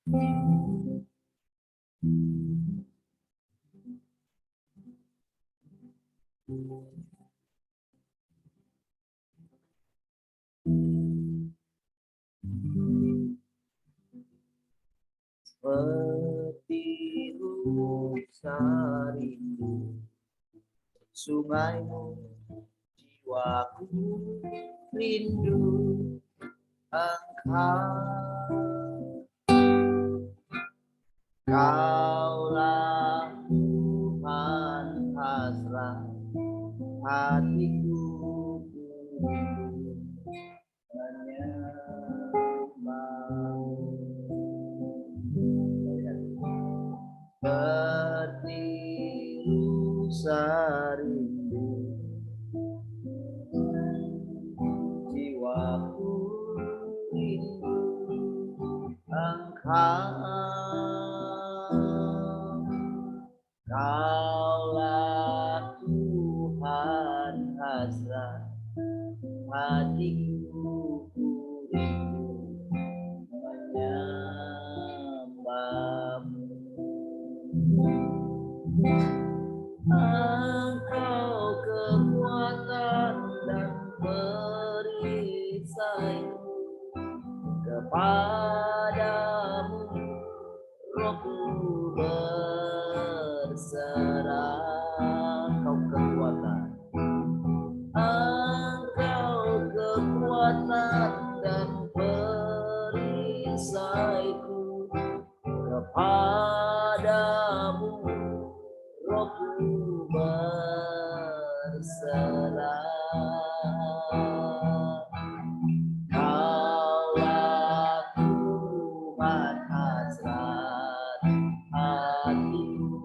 Seperti usah rindu sungaimu, jiwaku rindu engkau. Kaulah Tuhan hasrat hatiku, seperti rusa rindu jiwaku rindu engkau. Kaulah Tuhan hasrat hatiku, rindu menyembahmu. Engkau kekuatan dan perisaiku, kepadamu rohku berserah. Engkau kekuatan, engkau kekuatan dan perisaiku, kepadamu rohku berserah. Kaulah Tuhan hasrat hatiku,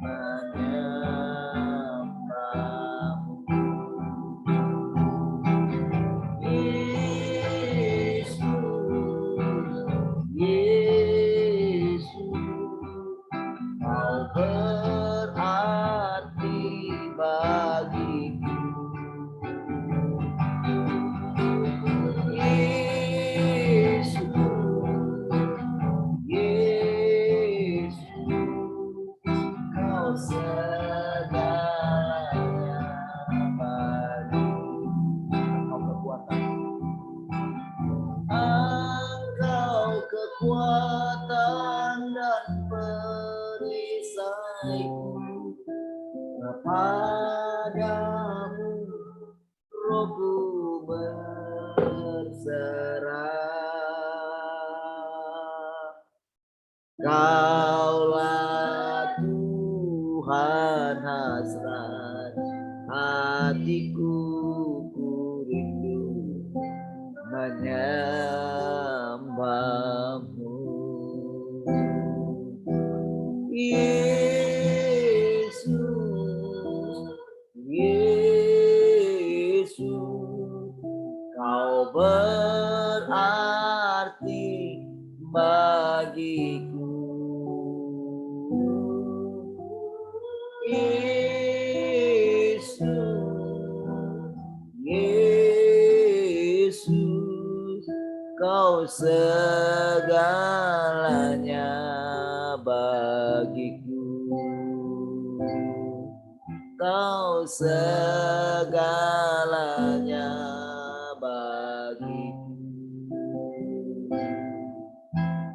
menyembahmu. Yesus, Yesus, Kau berarti bagiku. Yesus, Yesus, Kau segalanya bagiku. Engkau kekuatan, engkau kekuatan dan perisaiku, kepadamu rohku berserah. Kaulah Tuhan hasrat hatiku, ku rindu menyembahmu. Yesus, Yesus, Kau berarti bagiku. Yesus, Yesus, Kau segalanya bagiku. Kau segalanya bagiku.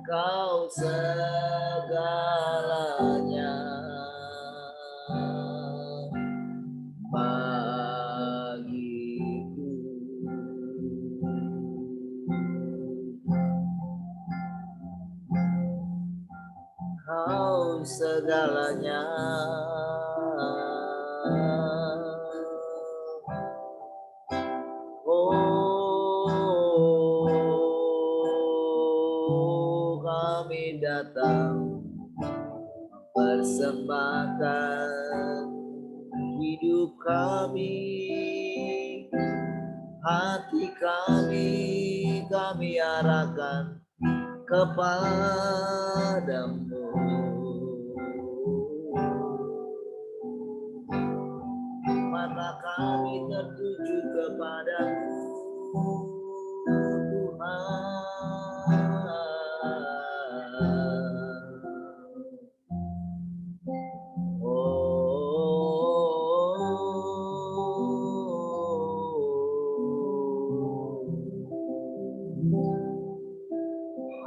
Kau segalanya bagiku. Kau segalanya. Oh, kami datang persembahkan hidup kami, hati kami arahkan kepadamu. Mata kami tertuju kepadamu, Tuhan.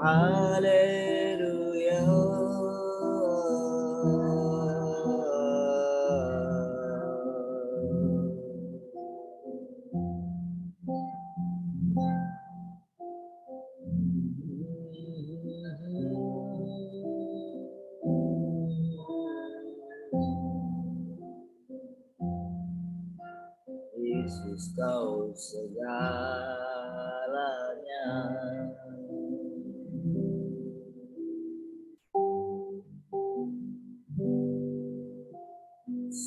Haleluya. Yesus kau segalanya.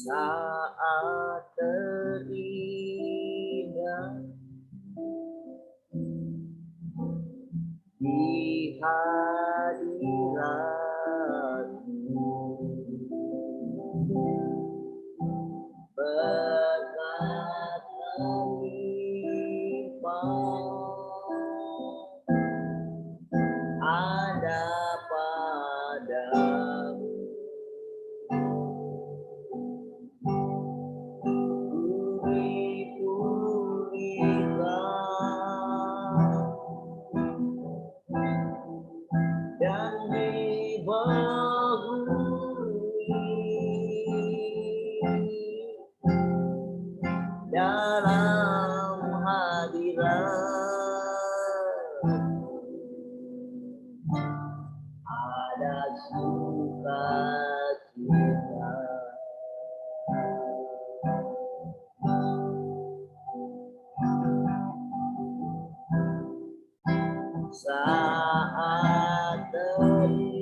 Saat terindah di hadirat-Mu, berkat melimpah ada padamu. Dan dibahui dalam hadirat ada sukacita. Saat terindah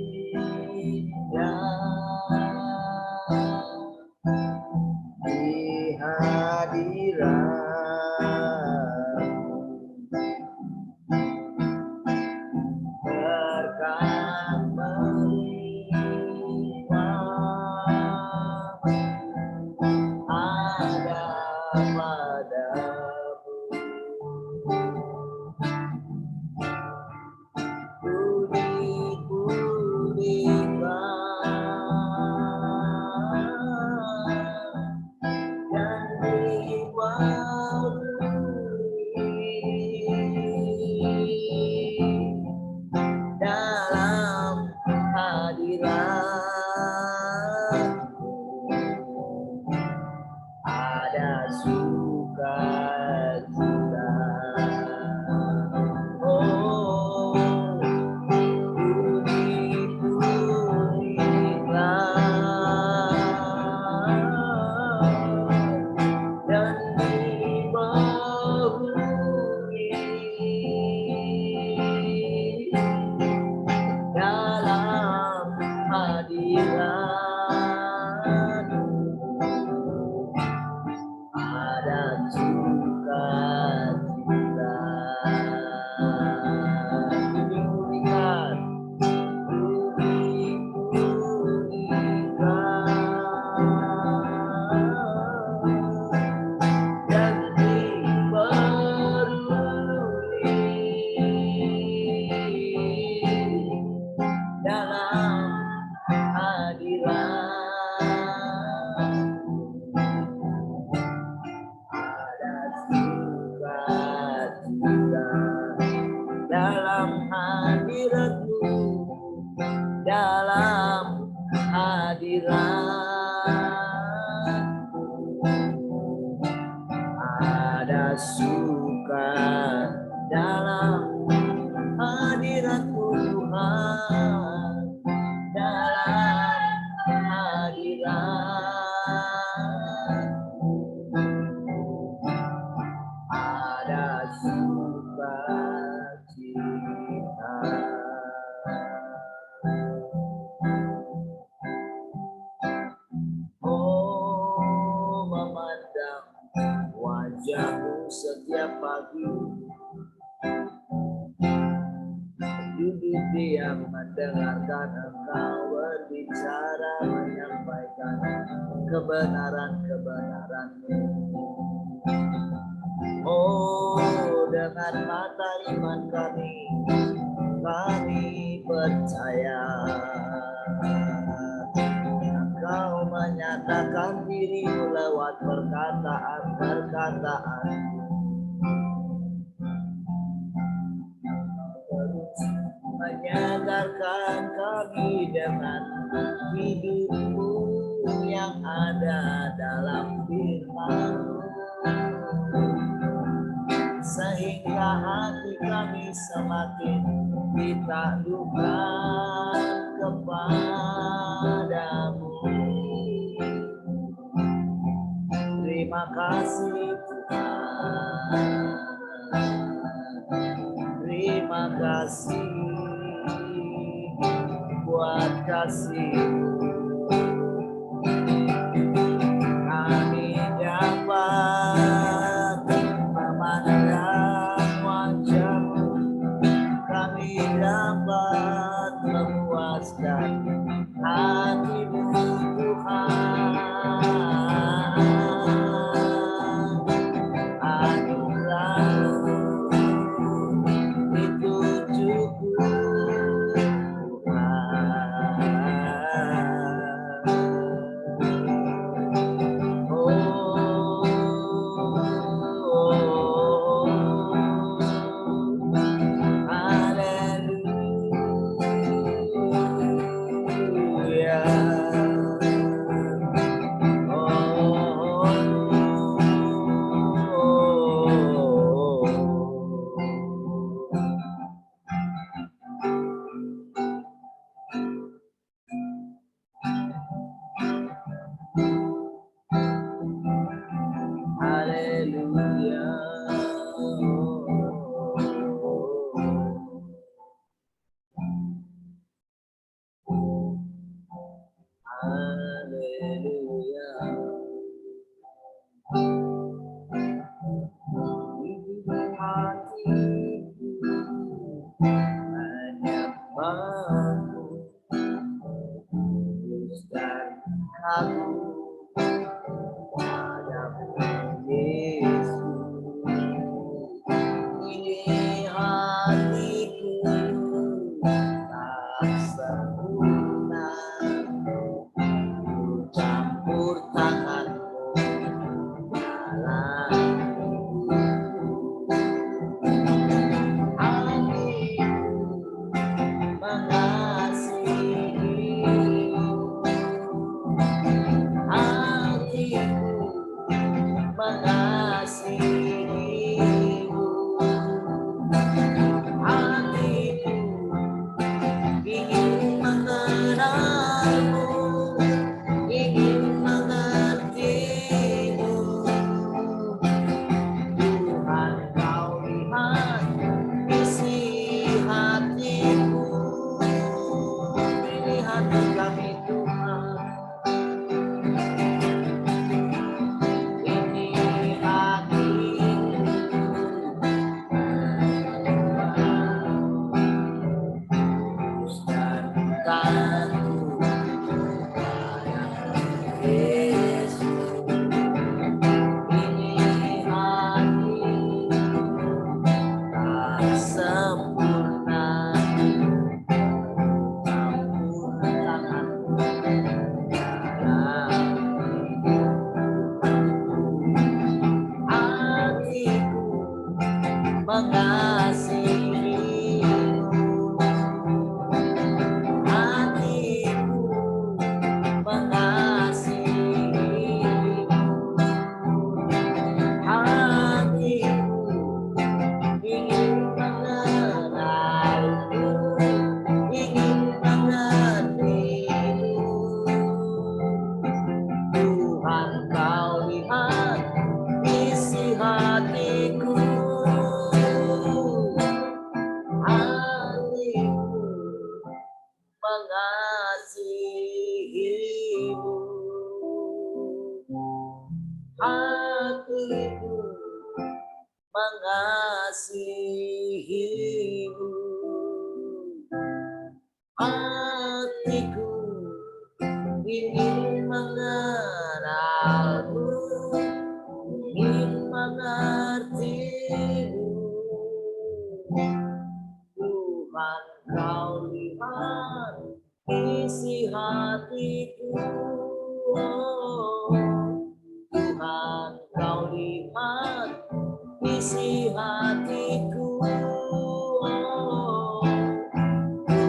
di hadirat-Mu, berkat melimpah ada padamu. Dan dibahui dalam hadirat-Mu ada sukacita. Oh, dan dibahui dalam hadirat-Mu ada sukacita. Dipulihkan, dan diperlui dalam hadirat-Mu ada sukacita. Dalam hadirat-Mu, dalam hadirat-Mu ada suka. Dalam hadirat-Mu Tuhan, dalam hadirat-Mu ada sukacita. Oh, memandang wajah-Mu setiap pagi, duduk diam mendengarkan Engkau berbicara, menyampaikan kebenaran-kebenaran-Mu. Oh, dengan mata iman kami percaya Engkau menyatakan diri-Mu lewat perkataan-perkataan. Terus Ajarkan kami dengan hidup-Mu yang ada dalam firman-Mu, sehingga hati kami semakin ditaklukkan kepadamu. Terima kasih Tuhan, terima kasih buat kasih-Mu. Kami dapat memandang wajah-Mu, kami dapat memuaskan hati-Mu Tuhan. Anugerah-Mu itu cukup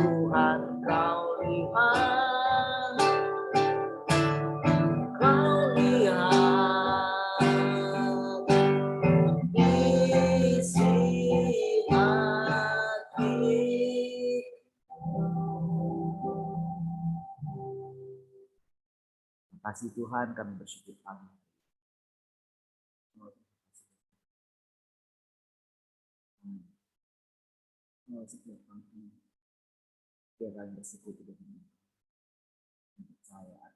Tuhan. kasih Tuhan kami bersyukur. Amin. Setiap pagi dia akan bersekutu dengan saya.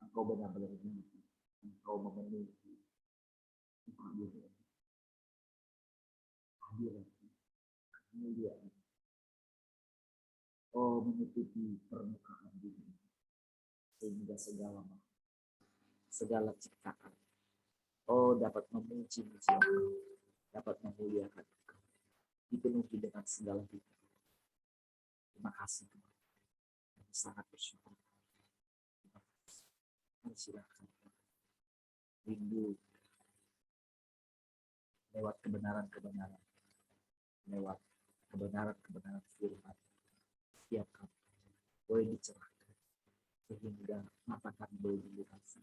Engkau benar-benar memiliki, engkau memiliki hadirat kemuliaan. Oh, menutupi permukaan bumi sehingga segala ciptaan dapat memuji Engkau, dapat memuliakan Engkau, dipenuhi dengan segala hikmat. Terima kasih Tuhan, kami sangat bersyukur. Terima kasih. Silakan rindu lewat kebenaran-kebenaran, lewat kebenaran-kebenaran firman. Setiap kami boleh dicerahkan sehingga mata kami boleh dilumasi,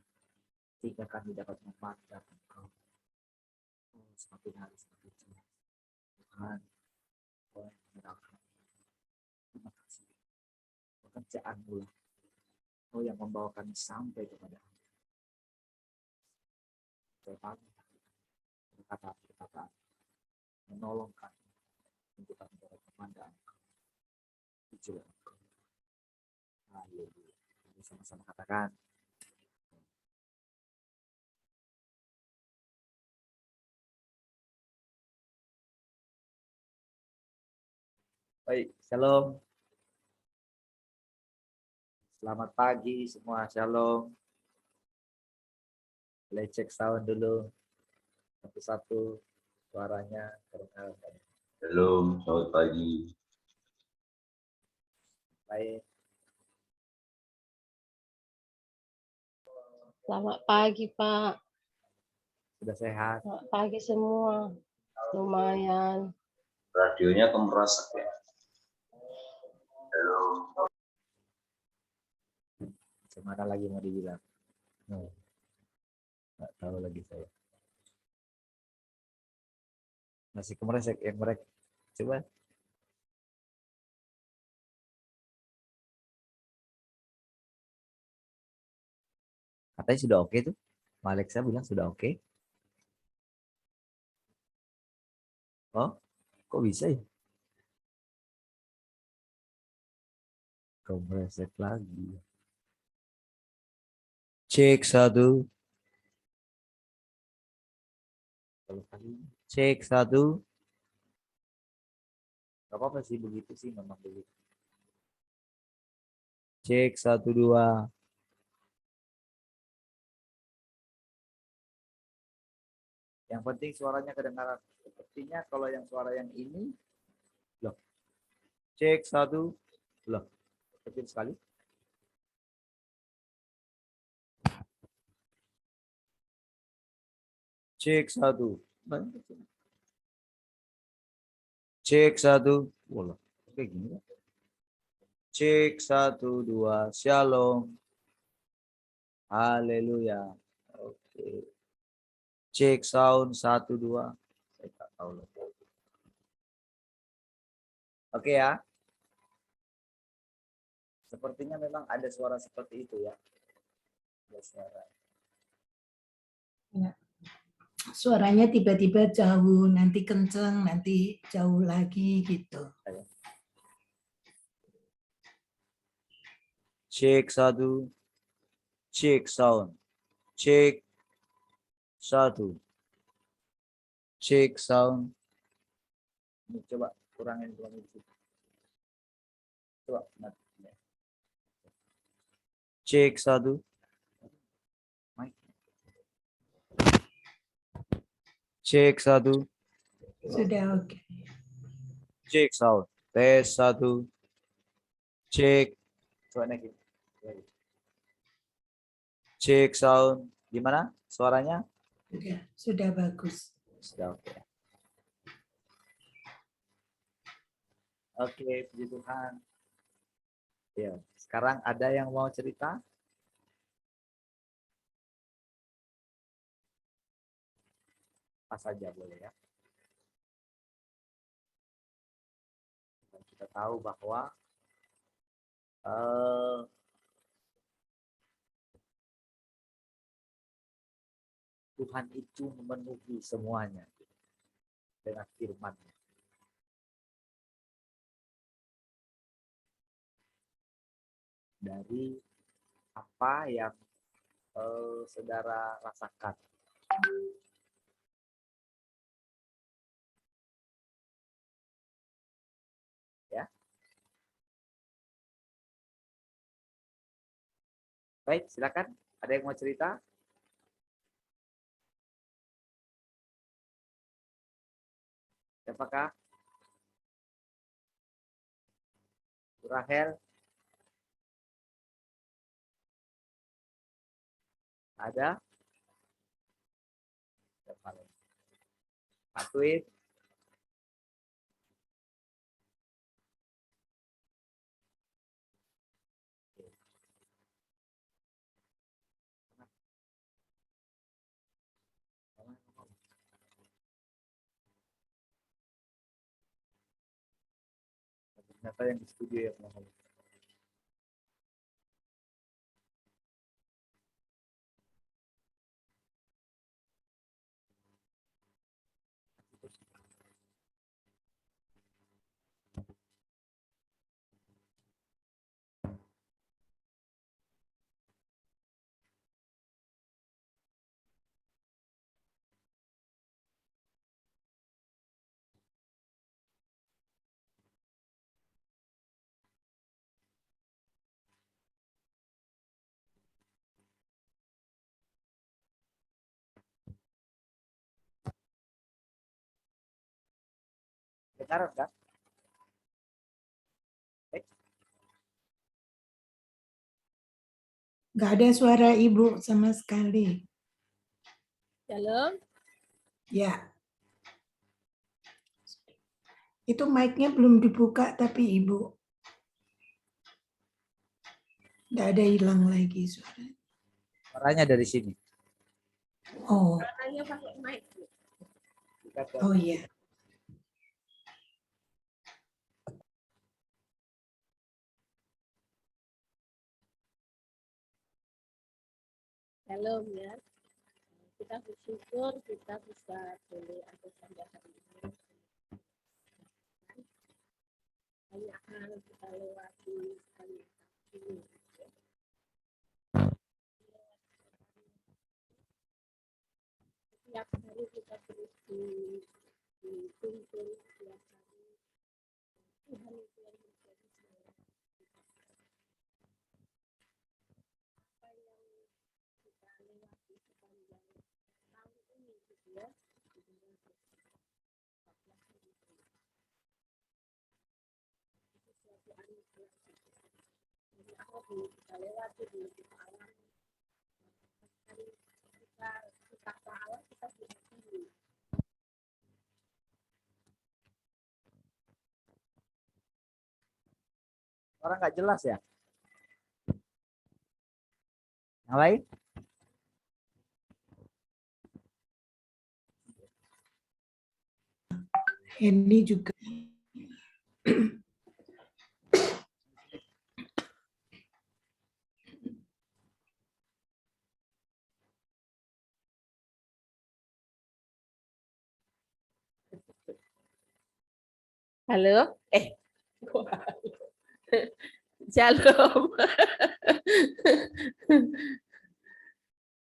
sehingga kami dapat memandang Engkau semakin hari semakin jelas. Tuhan, Kau yang menyerahkan. Terima kasih. Pekerjaan-Mu lah, Kau yang membawa kami sampai kepada kami. Perkataan-perkataan menolong kami untuk kami dapat memandang tujuan Engkau. Haleluya. Kami sama-sama katakan. Baik, shalom. Selamat pagi semua, shalom. Boleh cek sound dulu. Satu-satu suaranya. Shalom, selamat pagi. Baik. Selamat pagi, Pak. Sudah sehat? Selamat pagi semua. Lumayan. Radionya kemerosak ya. Halo. Gimana lagi mau dibilang? Nggak tahu lagi saya. Masih kemeresek yang mereka. Coba. Katanya sudah oke tuh. Alexa bilang sudah oke. Oh, kok bisa ya? Kompresek lagi. Cek satu. Cek satu. Gak apa-apa sih begitu sih memang begitu. Cek 1 2. Yang penting suaranya kedengaran. Sepertinya kalau yang suara yang ini loh. Cek 1. Loh. Kecil sekali. Cek 1. Cek 1. Wah, kayak gini. Cek 1 2. Shalom. Haleluya. Oke. Cek sound 1 2. Saya tak tahu loh. Oke ya. Sepertinya memang ada suara seperti itu ya. Ada suara. Ya. Suaranya tiba-tiba jauh, nanti kenceng, nanti jauh lagi gitu. Cek 1. Cek sound. Cek 1. Cek sound. Ini coba kurangin itu. Coba. Cek 1. Cek 1. Sudah oke. Cek sound. Tes 1. Cek. Coba lagi. Cek sound. Gimana suaranya? Sudah bagus. Sudah oke. Oke, puji Tuhan. Ya, sekarang ada yang mau cerita? Apa saja boleh ya. Dan kita tahu bahwa Tuhan itu memenuhi semuanya dengan firman-Nya. Dari apa yang saudara rasakan. Ya. Baik, silakan. Ada yang mau cerita? Siapakah? Rahel? Ada? Pak Twin? Ternyata yang di studio yang ngomong. Dengar kan? Nggak ada suara ibu sama sekali. Shalom. Ya. Itu mic-nya belum dibuka tapi ibu. Nggak ada hilang lagi suara. Suaranya dari sini. Oh, Suaranya pakai mic. oh iya. Shalom ya. Kita bersyukur kita bisa boleh ada pada hari ini. Banyak hal kita lewati sekali ini. Setiap hari kita terus dituntun setiap hari. Tuhan itu yang menjadi semangat kita. Apa yang kita lewati sepanjang tahun ini gitu ya. Itu suatu anugerah. Jadi apa dulu kita lewati, dulu kita alami. Kita salah, kita bisa pilih. Orang nggak jelas ya? Yang lain? Ini juga. Halo? Shalom.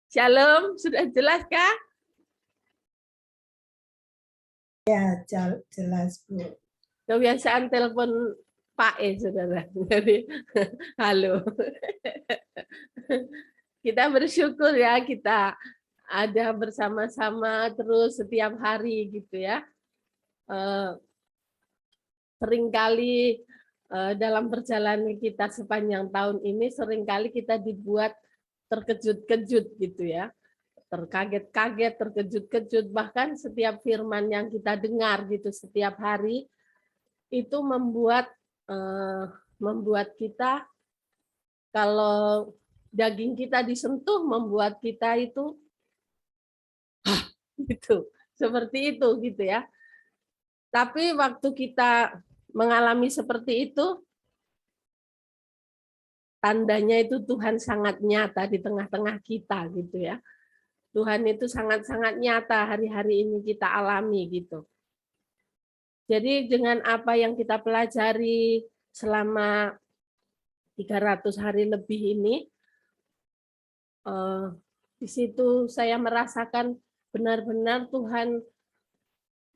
Shalom, sudah jelas kah? Ya, jelas Bu. Kebiasaan telepon Pak saudara. Jadi, halo. Kita bersyukur ya kita ada bersama-sama terus setiap hari gitu ya. Seringkali dalam perjalanan kita sepanjang tahun ini seringkali kita dibuat terkejut-kejut gitu ya. Terkaget-kaget, terkejut-kejut, bahkan setiap firman yang kita dengar gitu setiap hari itu membuat kita kalau daging kita disentuh membuat kita itu gitu seperti itu gitu ya. Tapi waktu kita mengalami seperti itu, tandanya itu Tuhan sangat nyata di tengah-tengah kita gitu ya. Tuhan itu sangat-sangat nyata hari-hari ini kita alami gitu. Jadi dengan apa yang kita pelajari selama 300 hari lebih ini, di situ saya merasakan benar-benar Tuhan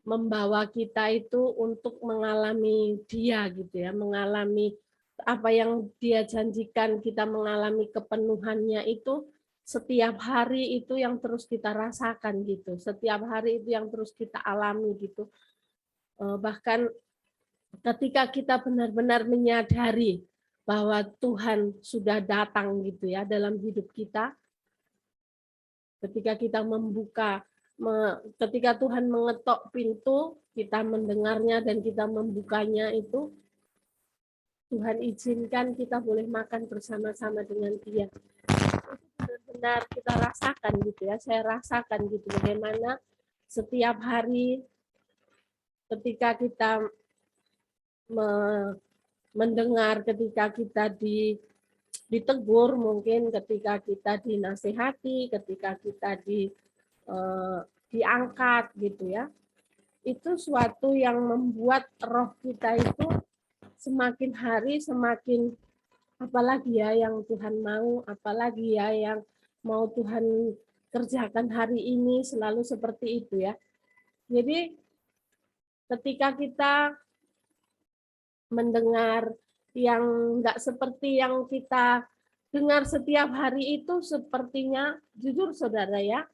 membawa kita itu untuk mengalami Dia gitu ya, mengalami apa yang Dia janjikan, kita mengalami kepenuhannya itu setiap hari itu yang terus kita rasakan gitu, setiap hari itu yang terus kita alami gitu. Bahkan ketika kita benar-benar menyadari bahwa Tuhan sudah datang gitu ya dalam hidup kita, ketika kita ketika Tuhan mengetok pintu, kita mendengarnya dan kita membukanya itu, Tuhan izinkan kita boleh makan bersama-sama dengan Dia. Benar-benar kita rasakan gitu ya, saya rasakan gitu bagaimana setiap hari ketika kita mendengar, ketika kita ditegur, mungkin ketika kita dinasihati, ketika kita diangkat gitu ya, itu suatu yang membuat roh kita itu semakin hari semakin, apalagi ya yang Tuhan mau, apalagi ya yang mau Tuhan kerjakan hari ini, selalu seperti itu ya. Jadi ketika kita mendengar yang enggak seperti yang kita dengar setiap hari itu, sepertinya jujur saudara ya,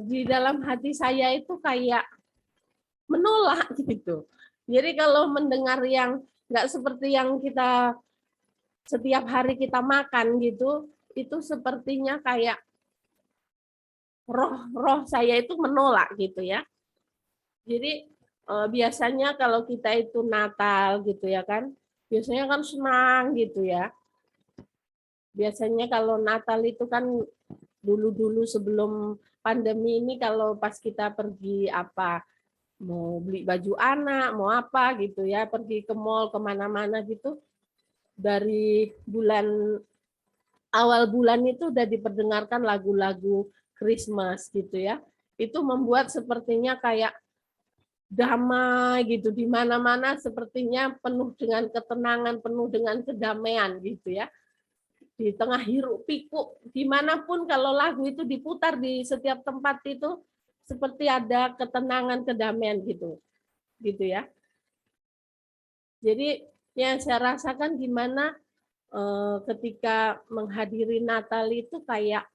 di dalam hati saya itu kayak menolak gitu. Jadi kalau mendengar yang enggak seperti yang kita setiap hari kita makan gitu, itu sepertinya kayak roh saya itu menolak gitu ya. Jadi biasanya kalau kita itu Natal gitu ya kan, biasanya kan senang gitu ya. Biasanya kalau Natal itu kan dulu-dulu sebelum pandemi ini, kalau pas kita pergi apa, mau beli baju anak, mau apa gitu ya, pergi ke mall kemana-mana gitu, dari awal bulan itu udah diperdengarkan lagu-lagu Christmas gitu ya. Itu membuat sepertinya kayak damai gitu, di mana-mana sepertinya penuh dengan ketenangan, penuh dengan kedamaian gitu ya. Di tengah hiruk pikuk, dimanapun kalau lagu itu diputar di setiap tempat itu seperti ada ketenangan, kedamaian gitu ya. Jadi yang saya rasakan gimana ketika menghadiri Natal itu kayak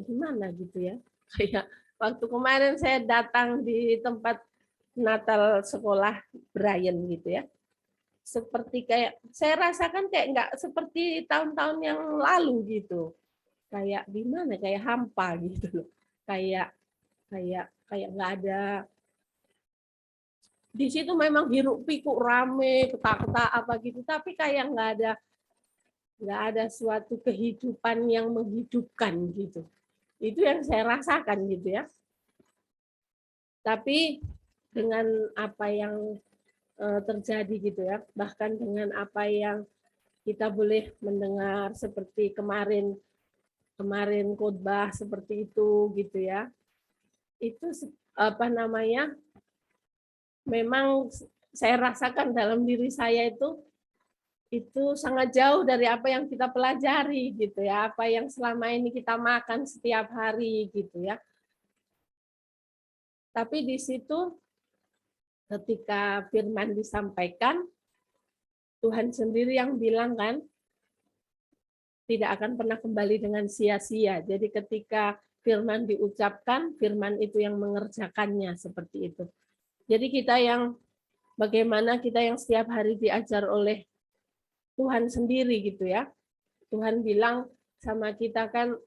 gimana gitu ya, kayak waktu kemarin saya datang di tempat Natal sekolah Brian gitu ya, seperti kayak saya rasakan kayak nggak seperti tahun-tahun yang lalu gitu, kayak gimana, kayak hampa gitu loh, kayak nggak ada. Di situ memang hiruk pikuk rame, ketak-ketak apa gitu, tapi kayak nggak ada suatu kehidupan yang menghidupkan gitu. Itu yang saya rasakan gitu ya. Tapi dengan apa yang terjadi gitu ya, bahkan dengan apa yang kita boleh mendengar seperti kemarin khotbah seperti itu gitu ya. Itu apa namanya? Memang saya rasakan dalam diri saya itu sangat jauh dari apa yang kita pelajari gitu ya, apa yang selama ini kita makan setiap hari gitu ya. Tapi di situ ketika firman disampaikan, Tuhan sendiri yang bilang kan, tidak akan pernah kembali dengan sia-sia. Jadi ketika firman diucapkan, firman itu yang mengerjakannya seperti itu. Jadi bagaimana kita yang setiap hari diajar oleh Tuhan sendiri gitu ya. Tuhan bilang sama kita kan,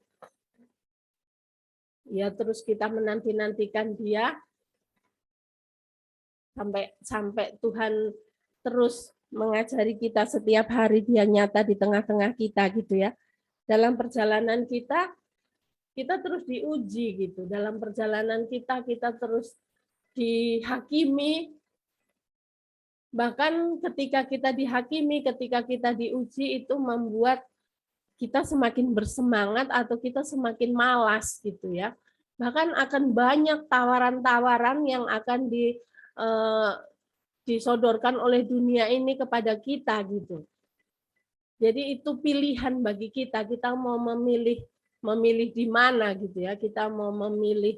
ya terus kita menanti-nantikan Dia sampai Tuhan terus mengajari kita setiap hari, Dia nyata di tengah-tengah kita gitu ya. Dalam perjalanan kita terus diuji gitu. Dalam perjalanan kita terus dihakimi. Bahkan ketika kita dihakimi, ketika kita diuji, itu membuat kita semakin bersemangat atau kita semakin malas gitu ya. Bahkan akan banyak tawaran-tawaran yang akan disodorkan oleh dunia ini kepada kita gitu. Jadi itu pilihan bagi kita mau memilih di mana gitu ya. Kita mau memilih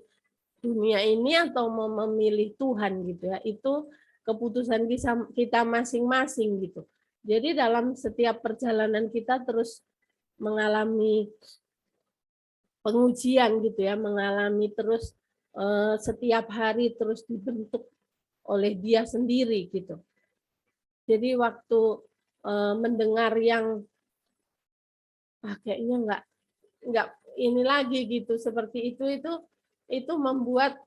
dunia ini atau mau memilih Tuhan gitu ya. Itu keputusan kita masing-masing gitu. Jadi dalam setiap perjalanan kita terus mengalami pengujian gitu ya, mengalami terus setiap hari terus dibentuk oleh dia sendiri gitu. Jadi waktu mendengar yang kayaknya nggak ini lagi gitu seperti itu membuat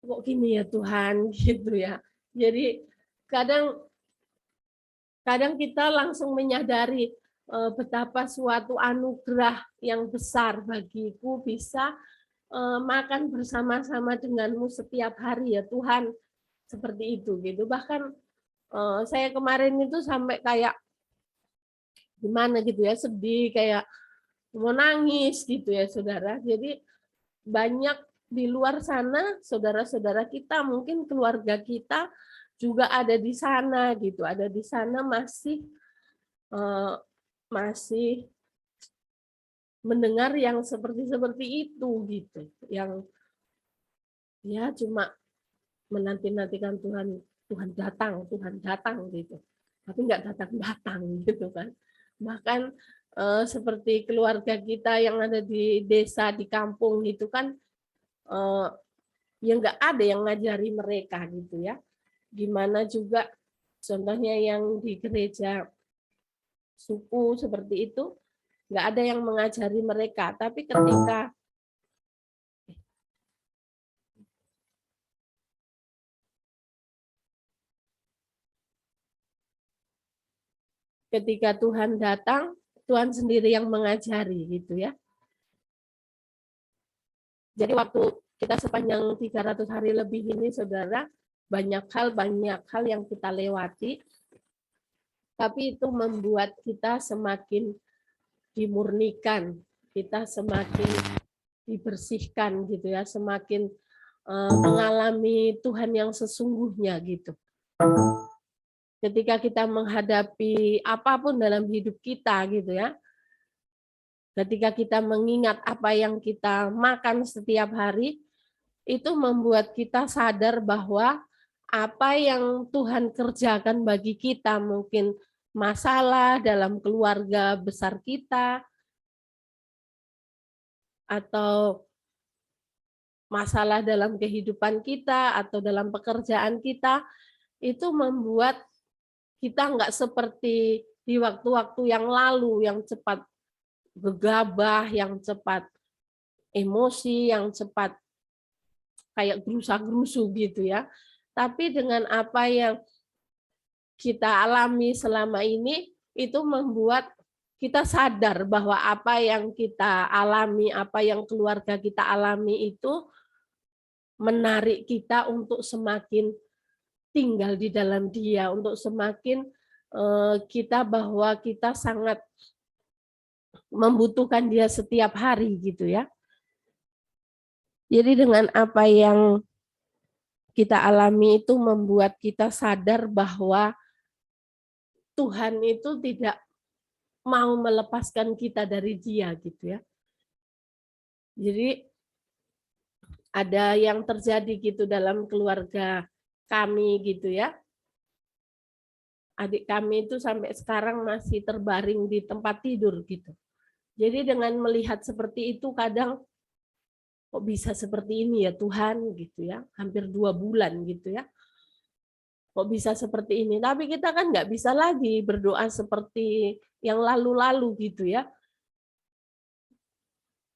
kok gini ya Tuhan gitu ya. Jadi kadang kita langsung menyadari betapa suatu anugerah yang besar bagiku bisa makan bersama-sama denganmu setiap hari ya Tuhan, seperti itu gitu. Bahkan saya kemarin itu sampai kayak gimana gitu ya, sedih, kayak mau nangis gitu ya saudara. Jadi banyak di luar sana saudara-saudara kita, mungkin keluarga kita juga ada di sana gitu, ada di sana masih mendengar yang seperti itu gitu, yang ya cuma menanti-nantikan Tuhan datang gitu, tapi nggak datang gitu kan. Bahkan seperti keluarga kita yang ada di desa, di kampung itu kan ya nggak ada yang ngajari mereka gitu ya. Gimana juga contohnya yang di gereja suku seperti itu, nggak ada yang mengajari mereka. Tapi ketika Tuhan datang, Tuhan sendiri yang mengajari gitu ya. Jadi waktu kita sepanjang 300 hari lebih ini saudara, banyak hal yang kita lewati, tapi itu membuat kita semakin dimurnikan, kita semakin dibersihkan gitu ya, semakin mengalami Tuhan yang sesungguhnya gitu. Ketika kita menghadapi apapun dalam hidup kita gitu ya, ketika kita mengingat apa yang kita makan setiap hari, itu membuat kita sadar bahwa apa yang Tuhan kerjakan bagi kita, mungkin masalah dalam keluarga besar kita, atau masalah dalam kehidupan kita, atau dalam pekerjaan kita, itu membuat kita nggak seperti di waktu-waktu yang lalu, yang cepat gegabah, yang cepat emosi, yang cepat kayak gerusa-gerusu gitu ya. Tapi dengan apa yang kita alami selama ini, itu membuat kita sadar bahwa apa yang kita alami, apa yang keluarga kita alami itu menarik kita untuk semakin tinggal di dalam Dia, untuk semakin kita bahwa kita sangat membutuhkan Dia setiap hari gitu ya. Jadi dengan apa yang kita alami itu membuat kita sadar bahwa Tuhan itu tidak mau melepaskan kita dari Dia gitu ya. Jadi ada yang terjadi gitu dalam keluarga kami gitu ya. Adik kami itu sampai sekarang masih terbaring di tempat tidur gitu. Jadi dengan melihat seperti itu kadang kok bisa seperti ini ya Tuhan gitu ya. Hampir 2 bulan gitu ya. Kok bisa seperti ini? Tapi kita kan nggak bisa lagi berdoa seperti yang lalu-lalu gitu ya.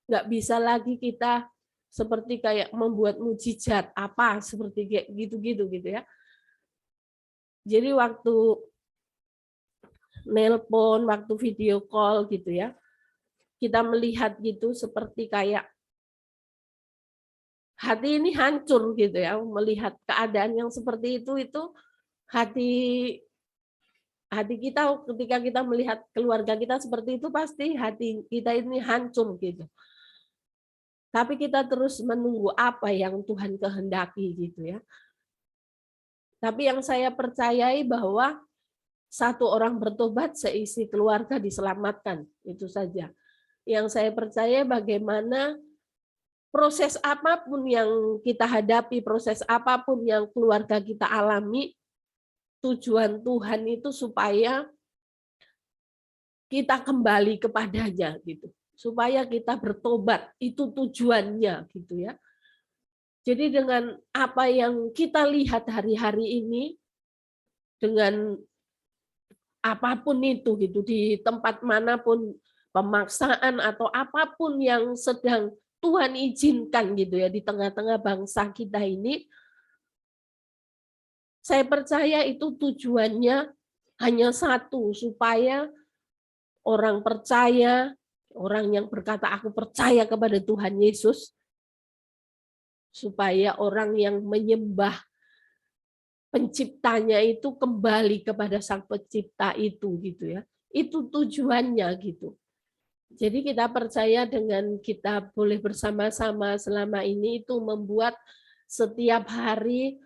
Nggak bisa lagi kita seperti kayak membuat mujizat apa seperti kayak gitu-gitu gitu ya. Jadi waktu nelpon, waktu video call gitu ya, kita melihat gitu seperti kayak hati ini hancur gitu ya, melihat keadaan yang seperti itu hati hati kita ketika kita melihat keluarga kita seperti itu, pasti hati kita ini hancur gitu. Tapi kita terus menunggu apa yang Tuhan kehendaki gitu ya. Tapi yang saya percayai bahwa satu orang bertobat, seisi keluarga diselamatkan. Itu saja. Yang saya percaya bagaimana proses apapun yang kita hadapi, proses apapun yang keluarga kita alami, tujuan Tuhan itu supaya kita kembali kepadanya gitu. Supaya kita bertobat, itu tujuannya gitu ya. Jadi dengan apa yang kita lihat hari-hari ini, dengan apapun itu gitu, di tempat manapun, pemaksaan atau apapun yang sedang Tuhan izinkan gitu ya di tengah-tengah bangsa kita ini, saya percaya itu tujuannya hanya satu, supaya orang percaya, orang yang berkata aku percaya kepada Tuhan Yesus, supaya orang yang menyembah penciptanya itu kembali kepada sang pencipta itu gitu ya. Itu tujuannya gitu. Jadi kita percaya dengan kita boleh bersama-sama selama ini itu membuat setiap hari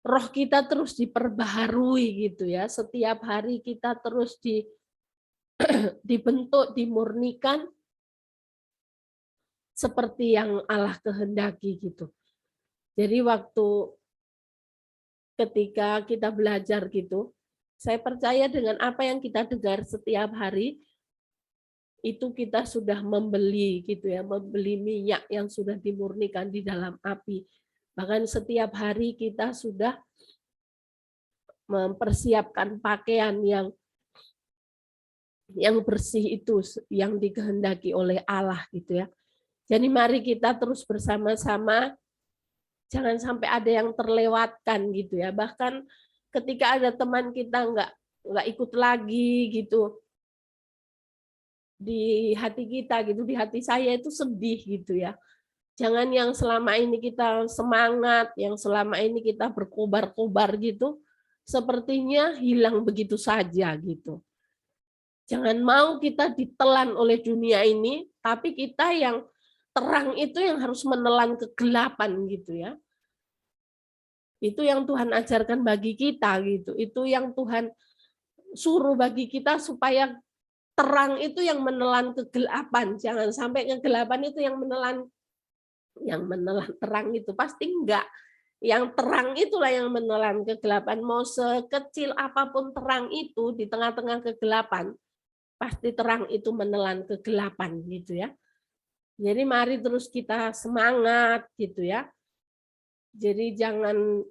roh kita terus diperbaharui gitu ya. Setiap hari kita terus dibentuk, dimurnikan seperti yang Allah kehendaki gitu. Jadi waktu ketika kita belajar gitu, saya percaya dengan apa yang kita dengar setiap hari, itu kita sudah membeli gitu ya, membeli minyak yang sudah dimurnikan di dalam api. Bahkan setiap hari kita sudah mempersiapkan pakaian yang bersih itu, yang dikehendaki oleh Allah gitu ya. Jadi mari kita terus bersama-sama, jangan sampai ada yang terlewatkan gitu ya. Bahkan ketika ada teman kita nggak ikut lagi gitu, di hati kita gitu, di hati saya itu sedih gitu ya. Jangan yang selama ini kita semangat, yang selama ini kita berkobar-kobar gitu, sepertinya hilang begitu saja gitu. Jangan mau kita ditelan oleh dunia ini, tapi kita yang terang itu yang harus menelan kegelapan gitu ya. Itu yang Tuhan ajarkan bagi kita gitu. Itu yang Tuhan suruh bagi kita supaya terang itu yang menelan kegelapan. Jangan sampai kegelapan itu yang menelan terang itu. Pasti enggak. Yang terang itulah yang menelan kegelapan. Mau sekecil apapun terang itu di tengah-tengah kegelapan, pasti terang itu menelan kegelapan gitu ya. Jadi mari terus kita semangat gitu ya. Jadi jangan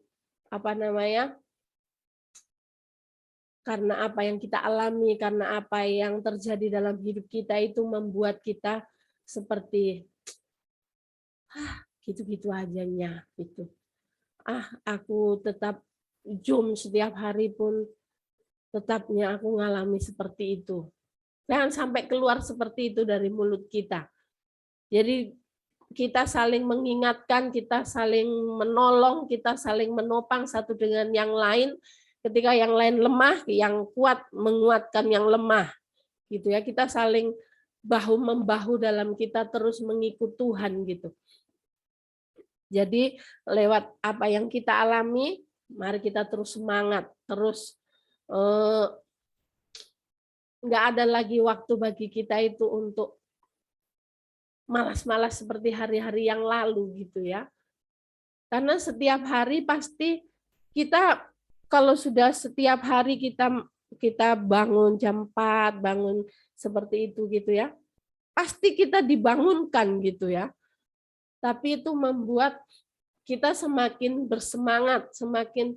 karena apa yang kita alami, karena apa yang terjadi dalam hidup kita itu membuat kita seperti gitu-gitu ajanya gitu. Aku tetap zoom setiap hari pun tetapnya aku ngalami seperti itu. Jangan sampai keluar seperti itu dari mulut kita. Jadi kita saling mengingatkan, kita saling menolong, kita saling menopang satu dengan yang lain. Ketika yang lain lemah, yang kuat menguatkan yang lemah. Gitu ya, kita saling bahu membahu dalam kita terus mengikut Tuhan gitu. Jadi lewat apa yang kita alami, mari kita terus semangat, terus nggak ada lagi waktu bagi kita itu untuk malas-malas seperti hari-hari yang lalu gitu ya. Karena setiap hari pasti kita, kalau sudah setiap hari kita bangun jam 4, bangun seperti itu gitu ya, pasti kita dibangunkan gitu ya. Tapi itu membuat kita semakin bersemangat, semakin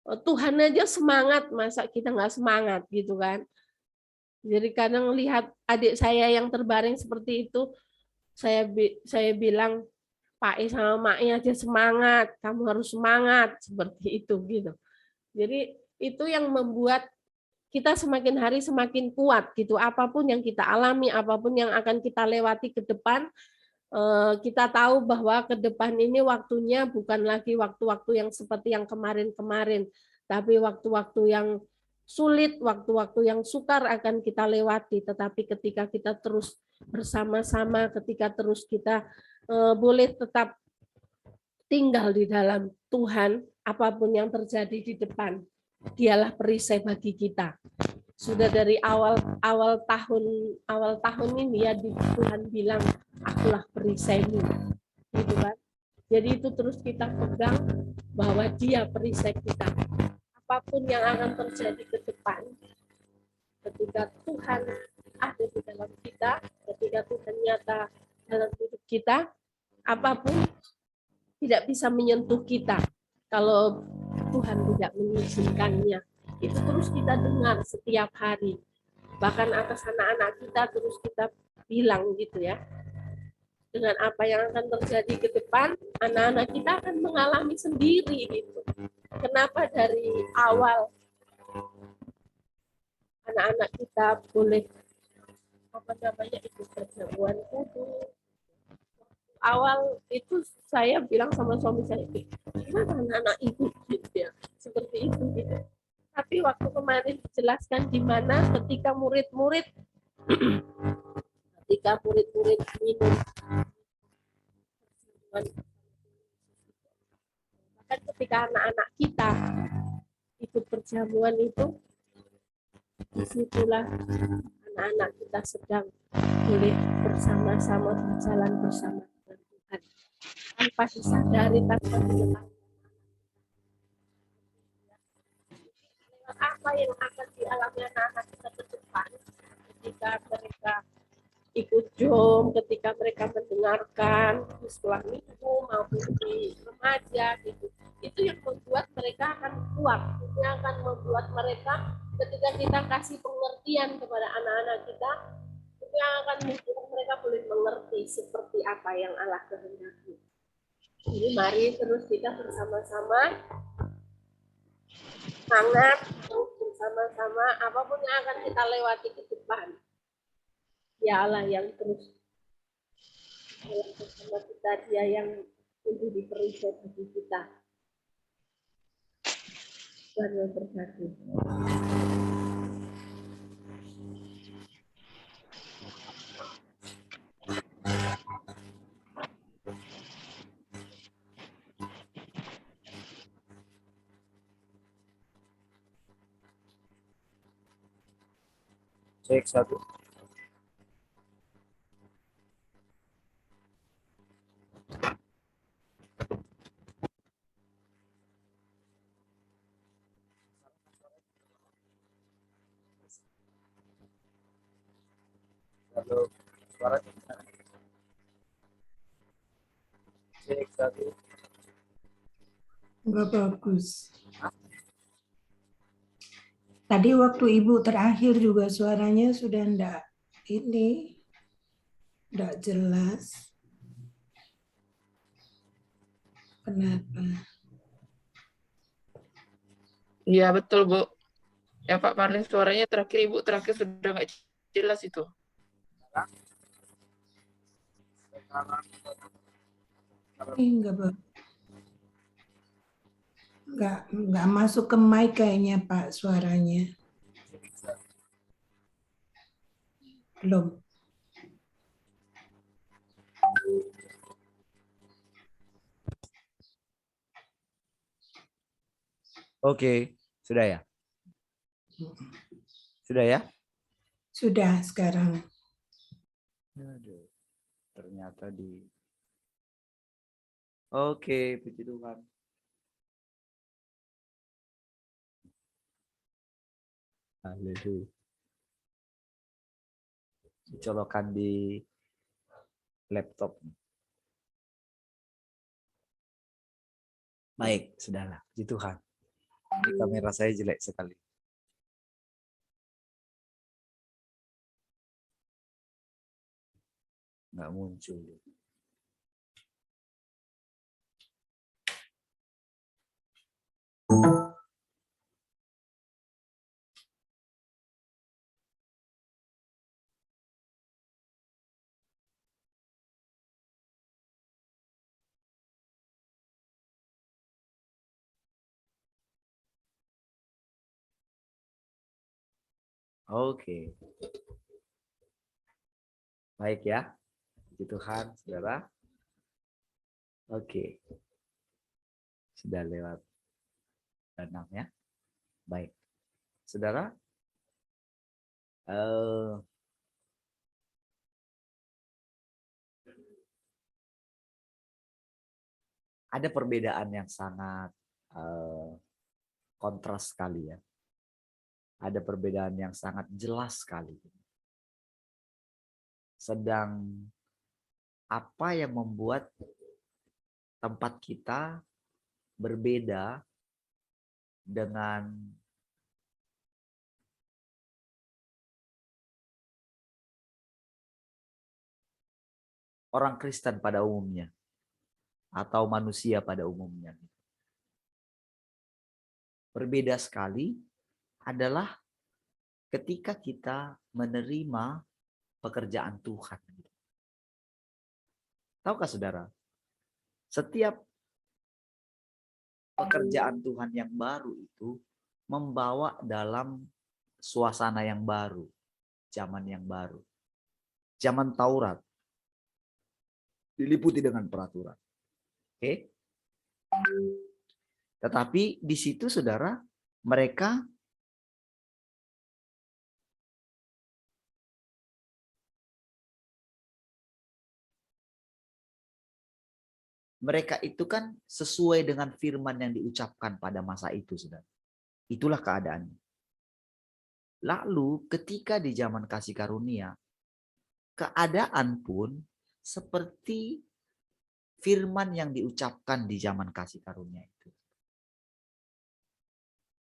Tuhan aja semangat, masa kita nggak semangat gitu kan. Jadi kadang lihat adik saya yang terbaring seperti itu, saya bilang, Pak I sama Mak I aja semangat, kamu harus semangat, seperti itu gitu. Jadi itu yang membuat kita semakin hari semakin kuat gitu. Apapun yang kita alami, apapun yang akan kita lewati ke depan, kita tahu bahwa ke depan ini waktunya bukan lagi waktu-waktu yang seperti yang kemarin-kemarin, tapi waktu-waktu yang sulit, waktu-waktu yang sukar akan kita lewati, tetapi ketika kita terus bersama-sama, ketika terus kita boleh tetap tinggal di dalam Tuhan, apapun yang terjadi di depan, Dialah perisai bagi kita. Sudah dari awal tahun ini ya Tuhan bilang, akulah perisaimu, gitu kan. Jadi itu terus kita pegang bahwa Dia perisai kita. Apapun yang akan terjadi ke depan, ketika Tuhan ada di dalam kita, ketika Tuhan nyata dalam hidup kita, apapun tidak bisa menyentuh kita kalau Tuhan tidak mengizinkannya. Itu terus kita dengar setiap hari. Bahkan atas anak-anak kita terus kita bilang gitu ya. Dengan apa yang akan terjadi ke depan, anak-anak kita akan mengalami sendiri gitu. Kenapa dari awal anak-anak kita boleh ikut perjamuan kudus. Awal itu saya bilang sama suami saya, gimana anak-anak ibu gitu ya, seperti itu gitu. Tapi waktu kemarin dijelaskan di mana ketika murid-murid minum, bahkan ketika anak-anak kita ikut perjamuan itu, disitulah anak-anak kita sedang boleh bersama-sama berjalan bersama dengan Tuhan tanpa disadari, tanpa diketahui apa yang akan dialami anak-anak kita ke depan ketika mereka ikut jom, ketika mereka mendengarkan di sekolah minggu maupun di remaja gitu. Itu yang membuat mereka akan kuat, itu yang akan membuat mereka ketika kita kasih pengertian kepada anak-anak kita, itu yang akan membuat mereka boleh mengerti seperti apa yang Allah kehendaki. Jadi mari terus kita bersama-sama semangat, terus bersama-sama apapun yang akan kita lewati ke depan. Ya Allah yang terus bersama kita, Dia yang menjadi perisai bagi kita. Tuhan yang berkati. Cek satu. Halo, suaranya gimana? Cek satu. Enggak bagus. Tadi waktu Ibu terakhir juga suaranya sudah enggak jelas. Kenapa? Iya betul Bu. Ya Pak Marlin suaranya terakhir Ibu terakhir sudah nggak jelas itu. Enggak bagus. Enggak masuk ke mic kayaknya Pak suaranya. Belum. Oke, sudah ya? Sudah ya? Sudah sekarang. Aduh, ternyata di. Oke, puji Tuhan. Haleluya. Dicolokan di laptop. Baik, sudahlah. Puji Tuhan. Ini kamera saya jelek sekali. Nggak muncul. Oke. Baik ya. Puji Tuhan, saudara. Oke. Sudah lewat 6 ya. Baik. Saudara, ada perbedaan yang sangat kontras sekali ya. Ada perbedaan yang sangat jelas sekali. Sedang apa yang membuat tempat kita berbeda dengan orang Kristen pada umumnya atau manusia pada umumnya. Berbeda sekali adalah ketika kita menerima pekerjaan Tuhan. Tahukah saudara, setiap pekerjaan Tuhan yang baru itu membawa dalam suasana yang baru, zaman yang baru. Zaman Taurat diliputi dengan peraturan. Oke? Tetapi di situ saudara, mereka itu kan sesuai dengan firman yang diucapkan pada masa itu, saudara. Itulah keadaannya. Lalu ketika di zaman kasih karunia, keadaan pun seperti firman yang diucapkan di zaman kasih karunia itu.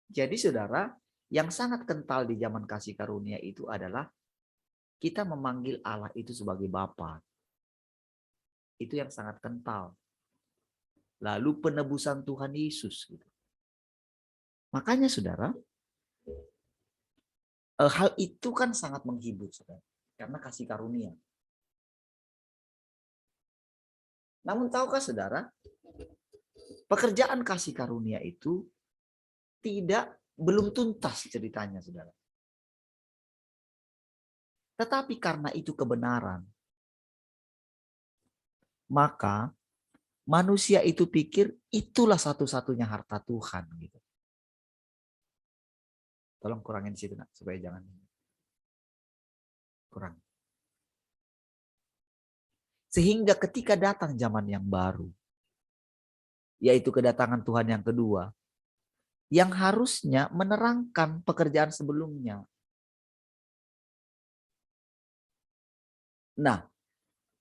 Jadi saudara, yang sangat kental di zaman kasih karunia itu adalah kita memanggil Allah itu sebagai Bapa. Itu yang sangat kental. Lalu penebusan Tuhan Yesus. Makanya saudara, hal itu kan sangat menghibur saudara. Karena kasih karunia. Namun tahukah saudara, pekerjaan kasih karunia itu belum tuntas ceritanya saudara. Tetapi karena itu kebenaran, maka manusia itu pikir itulah satu-satunya harta Tuhan. Gitu. Tolong kurangin di situ nak, supaya jangan kurang. Sehingga ketika datang zaman yang baru, yaitu kedatangan Tuhan yang kedua, yang harusnya menerangkan pekerjaan sebelumnya. Nah,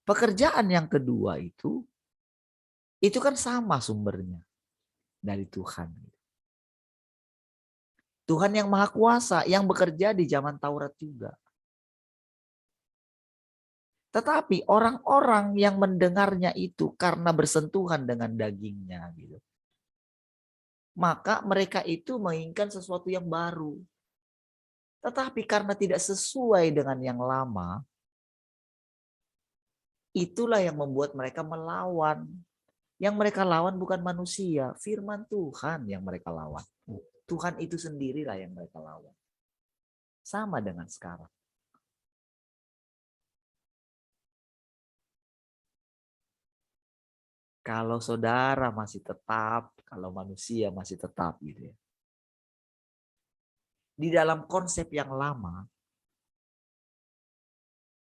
pekerjaan yang kedua itu kan sama sumbernya dari Tuhan. Tuhan yang Maha Kuasa yang bekerja di zaman Taurat juga. Tetapi orang-orang yang mendengarnya itu karena bersentuhan dengan dagingnya gitu. Maka mereka itu menginginkan sesuatu yang baru. Tetapi karena tidak sesuai dengan yang lama, itulah yang membuat mereka melawan. Yang mereka lawan bukan manusia, firman Tuhan yang mereka lawan. Tuhan itu sendirilah yang mereka lawan. Sama dengan sekarang. Kalau saudara masih tetap, kalau manusia masih tetap gitu ya. Di dalam konsep yang lama,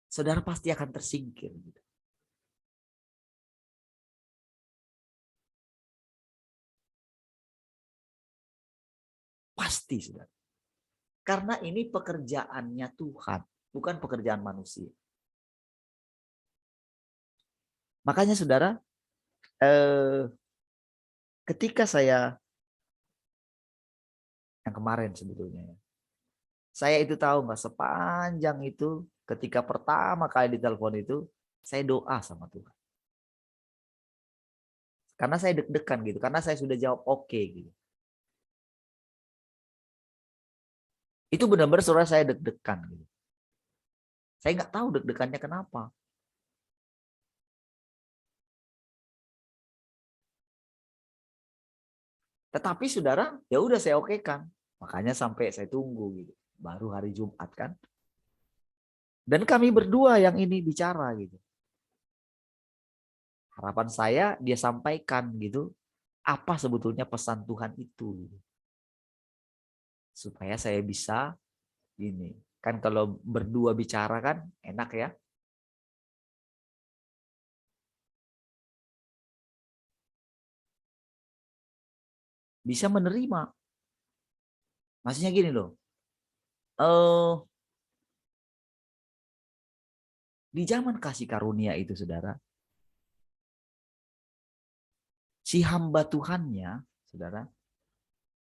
saudara pasti akan tersingkir gitu. Pasti saudara. Karena ini pekerjaannya Tuhan, bukan pekerjaan manusia. Makanya saudara, ketika saya yang kemarin sebetulnya, saya itu tahu nggak sepanjang itu ketika pertama kali ditelepon itu, saya doa sama Tuhan. Karena saya deg-degan gitu, karena saya sudah jawab oke gitu. Itu benar-benar saudara saya deg-degan gitu. Saya nggak tahu deg-degannya kenapa. Tetapi saudara, ya udah saya okekan. Makanya sampai saya tunggu gitu. baru hari Jumat kan. Dan kami berdua yang ini bicara gitu. Harapan saya dia sampaikan gitu, apa sebetulnya pesan Tuhan itu. Supaya saya bisa ini. Kan kalau berdua bicara kan enak ya. Bisa menerima. Maksudnya gini loh. Di zaman kasih karunia itu saudara, si hamba Tuhannya, saudara,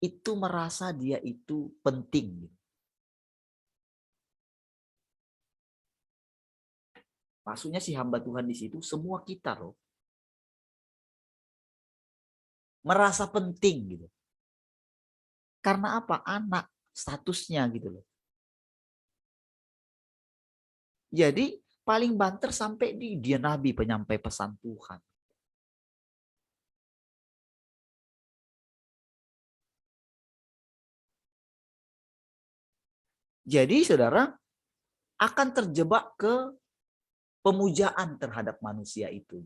itu merasa dia itu penting. Maksudnya si hamba Tuhan di situ semua kita loh. Merasa penting gitu. Karena apa? Anak statusnya gitu loh. Jadi paling banter sampai dia nabi penyampai pesan Tuhan. Jadi saudara akan terjebak ke pemujaan terhadap manusia itu.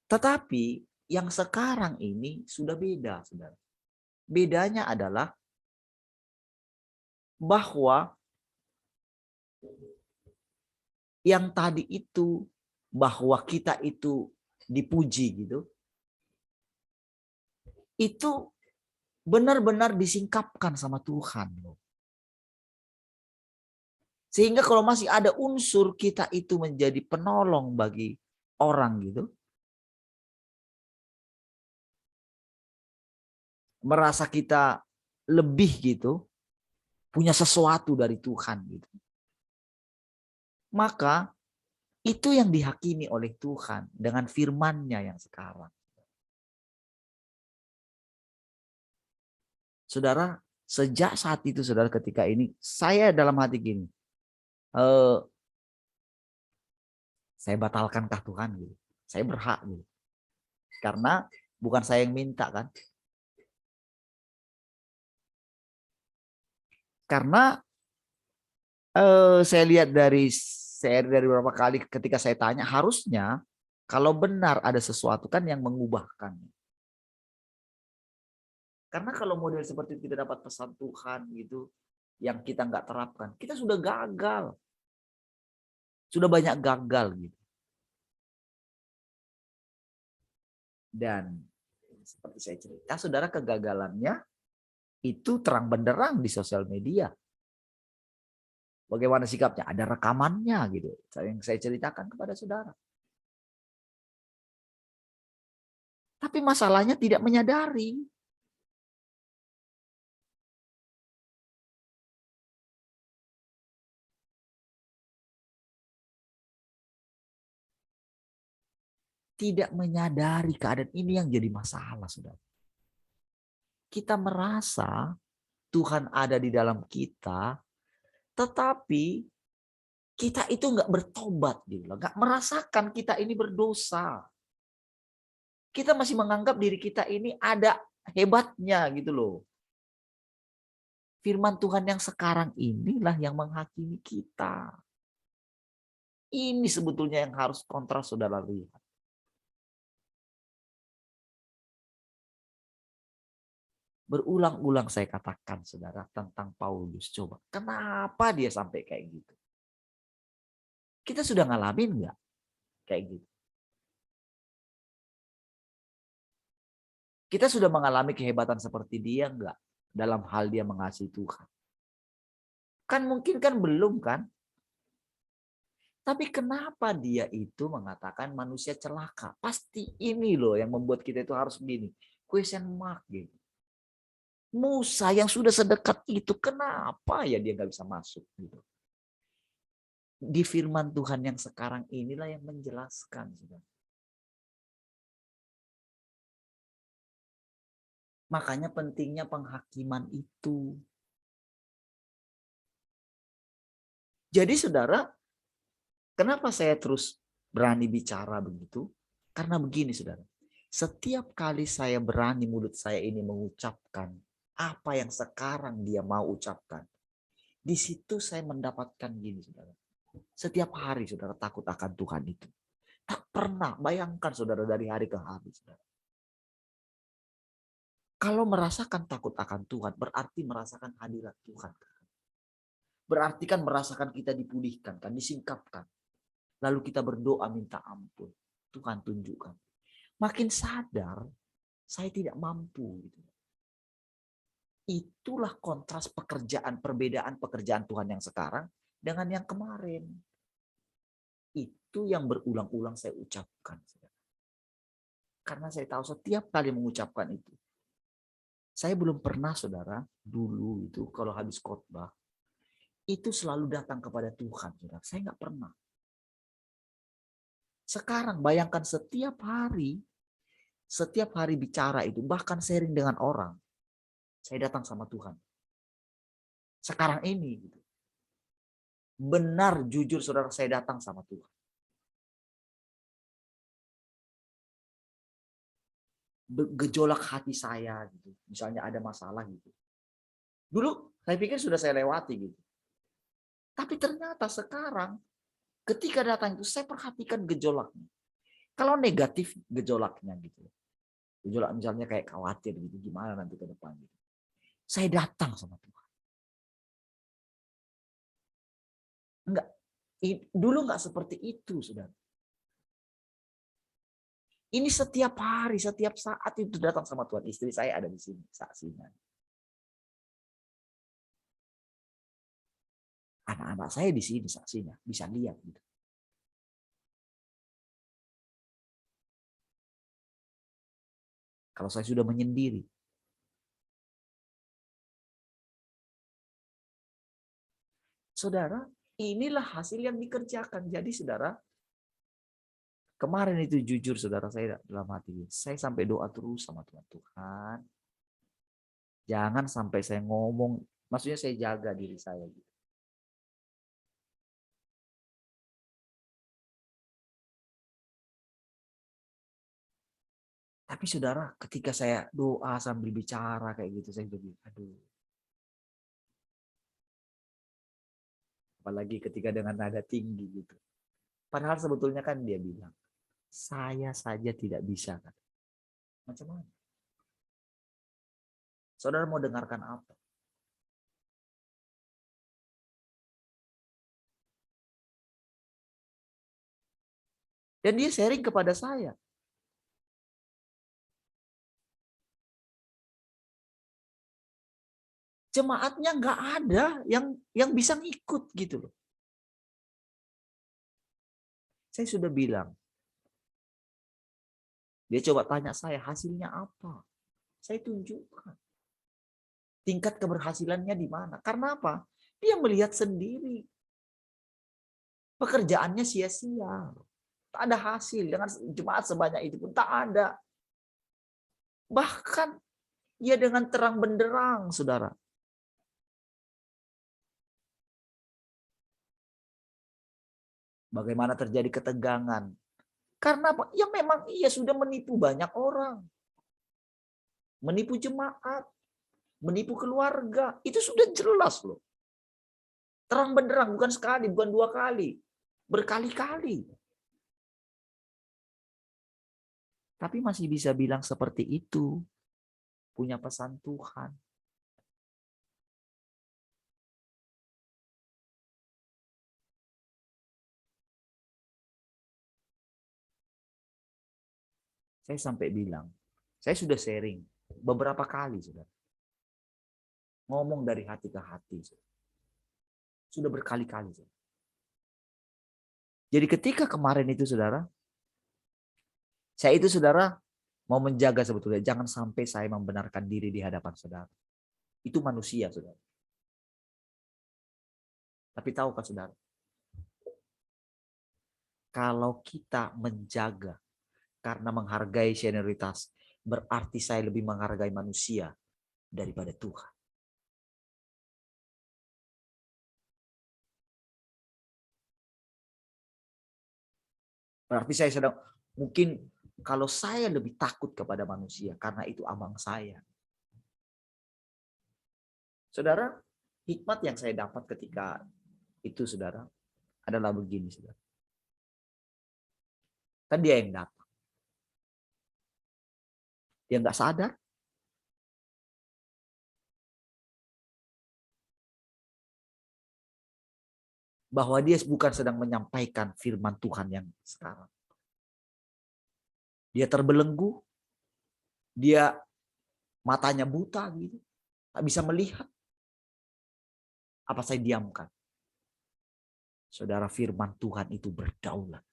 Tetapi yang sekarang ini sudah beda, saudara. Bedanya adalah bahwa yang tadi itu bahwa kita itu dipuji gitu, itu benar-benar disingkapkan sama Tuhan. Sehingga kalau masih ada unsur kita itu menjadi penolong bagi orang gitu, merasa kita lebih gitu, punya sesuatu dari Tuhan gitu, maka itu yang dihakimi oleh Tuhan dengan firman-Nya yang sekarang. Saudara, sejak saat itu saudara, ketika ini saya dalam hati gini, saya batalkankah Tuhan gitu, saya berhak gitu, karena bukan saya yang minta kan, karena saya lihat dari beberapa kali ketika saya tanya, harusnya kalau benar ada sesuatu kan yang mengubahkan. Karena kalau model seperti itu kita dapat pesan Tuhan gitu, yang kita nggak terapkan, kita sudah gagal. Sudah banyak gagal gitu. Dan seperti saya cerita, saudara, kegagalannya itu terang benderang di sosial media. Bagaimana sikapnya? Ada rekamannya gitu, yang saya ceritakan kepada saudara. Tapi masalahnya tidak menyadari. Tidak menyadari keadaan ini yang jadi masalah, saudara. Kita merasa Tuhan ada di dalam kita, tetapi kita itu nggak bertobat, gitu, nggak merasakan kita ini berdosa. Kita masih menganggap diri kita ini ada hebatnya gitu loh. Firman Tuhan yang sekarang inilah yang menghakimi kita. Ini sebetulnya yang harus kontras saudara lihat. Berulang-ulang saya katakan saudara tentang Paulus. Coba, kenapa dia sampai kayak gitu? Kita sudah ngalamin nggak kayak gitu? Kita sudah mengalami kehebatan seperti dia nggak dalam hal dia mengasihi Tuhan? Kan mungkin kan belum kan? Tapi kenapa dia itu mengatakan manusia celaka? Pasti ini loh yang membuat kita itu harus begini. Question mark gitu. Musa yang sudah sedekat itu, kenapa ya dia nggak bisa masuk gitu? Di firman Tuhan yang sekarang inilah yang menjelaskan. Makanya pentingnya penghakiman itu. Jadi saudara, kenapa saya terus berani bicara begitu? Karena begini saudara, setiap kali saya berani mulut saya ini mengucapkan apa yang sekarang dia mau ucapkan. Di situ saya mendapatkan gini, saudara. Setiap hari saudara takut akan Tuhan itu. Tak pernah, bayangkan saudara dari hari ke hari. Saudara. Kalau merasakan takut akan Tuhan, berarti merasakan hadirat Tuhan. Berarti kan merasakan kita dipulihkan, kan disingkapkan. Lalu kita berdoa minta ampun. Tuhan tunjukkan. Makin sadar, saya tidak mampu. Itulah kontras perbedaan pekerjaan Tuhan yang sekarang dengan yang kemarin. Itu yang berulang-ulang saya ucapkan. Karena saya tahu setiap kali mengucapkan itu. Saya belum pernah, saudara, dulu itu kalau habis khotbah, itu selalu datang kepada Tuhan. Saudara. Saya nggak pernah. Sekarang bayangkan setiap hari bicara itu, bahkan sharing dengan orang, saya datang sama Tuhan. Sekarang ini, gitu. Benar, jujur saudara, saya datang sama Tuhan. Gejolak hati saya, gitu. Misalnya ada masalah gitu. Dulu saya pikir sudah saya lewati gitu. Tapi ternyata sekarang ketika datang itu saya perhatikan gejolaknya. Kalau negatif gejolaknya gitu. Gejolak misalnya kayak khawatir gitu, gimana nanti ke depan gitu. Saya datang sama Tuhan. Enggak, dulu enggak seperti itu, saudara. Ini setiap hari, setiap saat itu datang sama Tuhan. Istri saya ada di sini saksinya. Anak-anak saya di sini saksinya, bisa lihat gitu. Kalau saya sudah menyendiri. Saudara, inilah hasil yang dikerjakan. Jadi saudara, kemarin itu jujur saudara, saya dalam hati, saya sampai doa terus sama Tuhan. Tuhan, jangan sampai saya ngomong, maksudnya saya jaga diri saya gitu. Tapi saudara, ketika saya doa sambil bicara kayak gitu, saya jadi, aduh. Apalagi ketika dengan nada tinggi gitu. Padahal sebetulnya kan dia bilang, saya saja tidak bisa. Kan? Macam mana? Saudara mau dengarkan apa? Dan dia sharing kepada saya. Jemaatnya nggak ada yang bisa ngikut gitu loh. Saya sudah bilang. Dia coba tanya saya hasilnya apa. Saya tunjukkan. Tingkat keberhasilannya di mana. Karena apa? Dia melihat sendiri. Pekerjaannya sia-sia. Tak ada hasil. Dengan jemaat sebanyak itu pun tak ada. Bahkan ia dengan terang benderang, saudara. Bagaimana terjadi ketegangan? Karena apa? Ya memang ia sudah menipu banyak orang. Menipu jemaat. Menipu keluarga. Itu sudah jelas loh. Terang benderang. Bukan sekali, bukan dua kali. Berkali-kali. Tapi masih bisa bilang seperti itu. Punya pesan Tuhan. Saya sampai bilang, saya sudah sharing beberapa kali, saudara. Ngomong dari hati ke hati. Saudara. Sudah berkali-kali. Saudara. Jadi ketika kemarin itu, saudara, saya itu, saudara, mau menjaga sebetulnya. Jangan sampai saya membenarkan diri di hadapan saudara. Itu manusia, saudara. Tapi tahukah, saudara? Kalau kita menjaga karena menghargai senioritas, berarti saya lebih menghargai manusia daripada Tuhan. Berarti saya sedang, mungkin kalau saya lebih takut kepada manusia, karena itu abang saya. Saudara, hikmat yang saya dapat ketika itu, saudara, adalah begini, saudara. Kan dia yang datang. Dia nggak sadar. Bahwa dia bukan sedang menyampaikan firman Tuhan yang sekarang. Dia terbelenggu. Dia matanya buta gitu. Tak bisa melihat. Apa saya diamkan? Saudara, firman Tuhan itu berdaulat.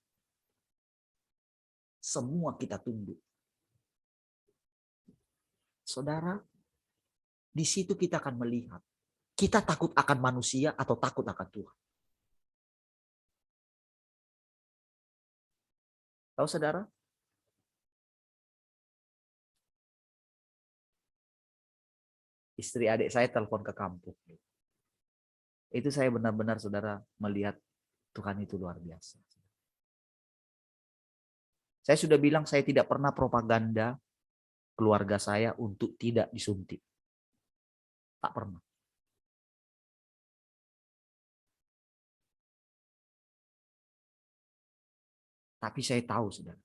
Semua kita tunduk. Saudara, di situ kita akan melihat. Kita takut akan manusia atau takut akan Tuhan. Tahu saudara? Istri adik saya telepon ke kampung. Itu saya benar-benar, saudara, melihat Tuhan itu luar biasa. Saya sudah bilang saya tidak pernah propaganda keluarga saya untuk tidak disuntik. Tak pernah. Tapi saya tahu, saudara.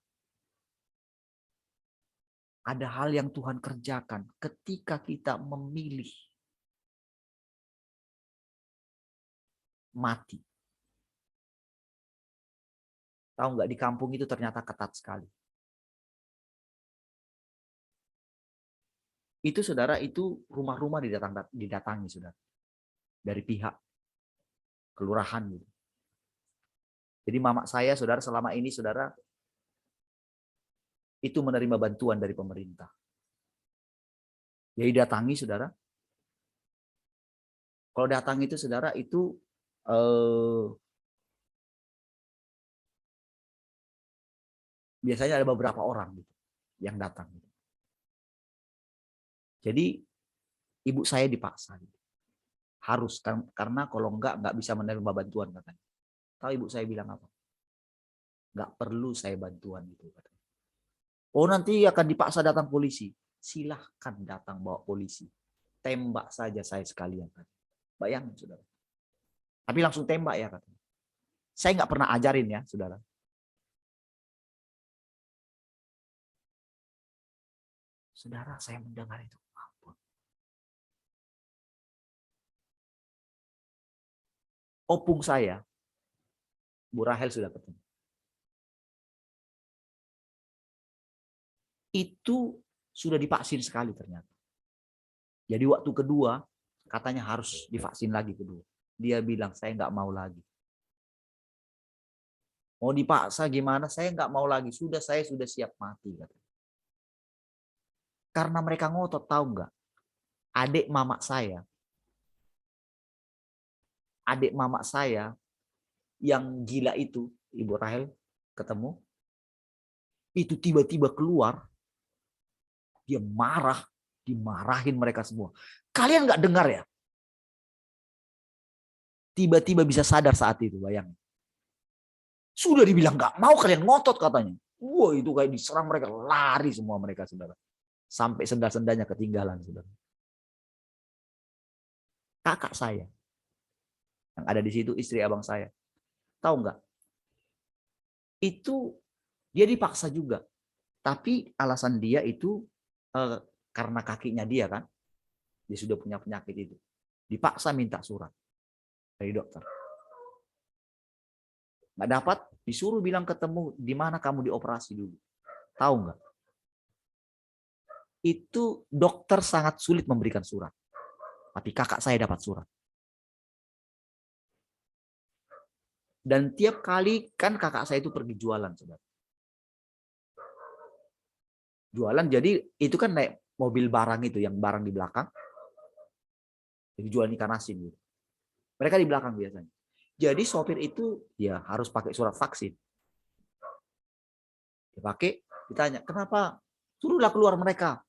Ada hal yang Tuhan kerjakan ketika kita memilih mati. Tahu nggak, di kampung itu ternyata ketat sekali. Itu, saudara, itu rumah-rumah didatangi, saudara. Dari pihak kelurahan gitu. Jadi mama saya, saudara, selama ini, saudara, itu menerima bantuan dari pemerintah. Jadi datangi, saudara. Kalau datang itu, saudara, itu biasanya ada beberapa orang gitu yang datang. Jadi ibu saya dipaksa gitu. Harus, karena kalau nggak bisa menerima bantuan katanya. Tahu ibu saya bilang apa? Nggak perlu saya bantuan itu katanya. Oh, nanti akan dipaksa datang polisi. Silahkan datang bawa polisi. Tembak saja saya sekalian. Bayangin, saudara. Tapi langsung tembak ya katanya. Saya nggak pernah ajarin ya, saudara. Saudara, saya mendengar itu. Ampun. Opung saya, Bu Rahel sudah ketemu. Itu sudah divaksin sekali ternyata. Jadi waktu kedua katanya harus divaksin lagi kedua. Dia bilang saya nggak mau lagi. Mau dipaksa gimana? Saya nggak mau lagi. Saya sudah siap mati. Katanya. Karena mereka ngotot, tahu nggak? Adik mama saya yang gila itu, Ibu Rahel ketemu, itu tiba-tiba keluar. Dia marah, dimarahin mereka semua. Kalian nggak dengar ya? Tiba-tiba bisa sadar saat itu, bayangin. Sudah dibilang nggak mau, kalian ngotot katanya. Wah, itu kayak diserang mereka, lari semua mereka, saudara. Sampai sendal-sendalnya ketinggalan, saudara. Kakak saya yang ada di situ, istri abang saya, tahu nggak? Itu dia dipaksa juga, tapi alasan dia itu karena kakinya dia kan, dia sudah punya penyakit itu, dipaksa minta surat dari dokter. Nggak dapat, disuruh bilang ketemu di mana kamu dioperasi dulu. Tahu nggak? Itu dokter sangat sulit memberikan surat, tapi kakak saya dapat surat. Dan tiap kali kan kakak saya itu pergi jualan, saudara. Jualan, jadi itu kan naik mobil barang itu, yang barang di belakang. Jadi jualan ikan asin gitu. Mereka di belakang biasanya. Jadi sopir itu ya harus pakai surat vaksin. Dipakai, ditanya, kenapa? Suruhlah keluar mereka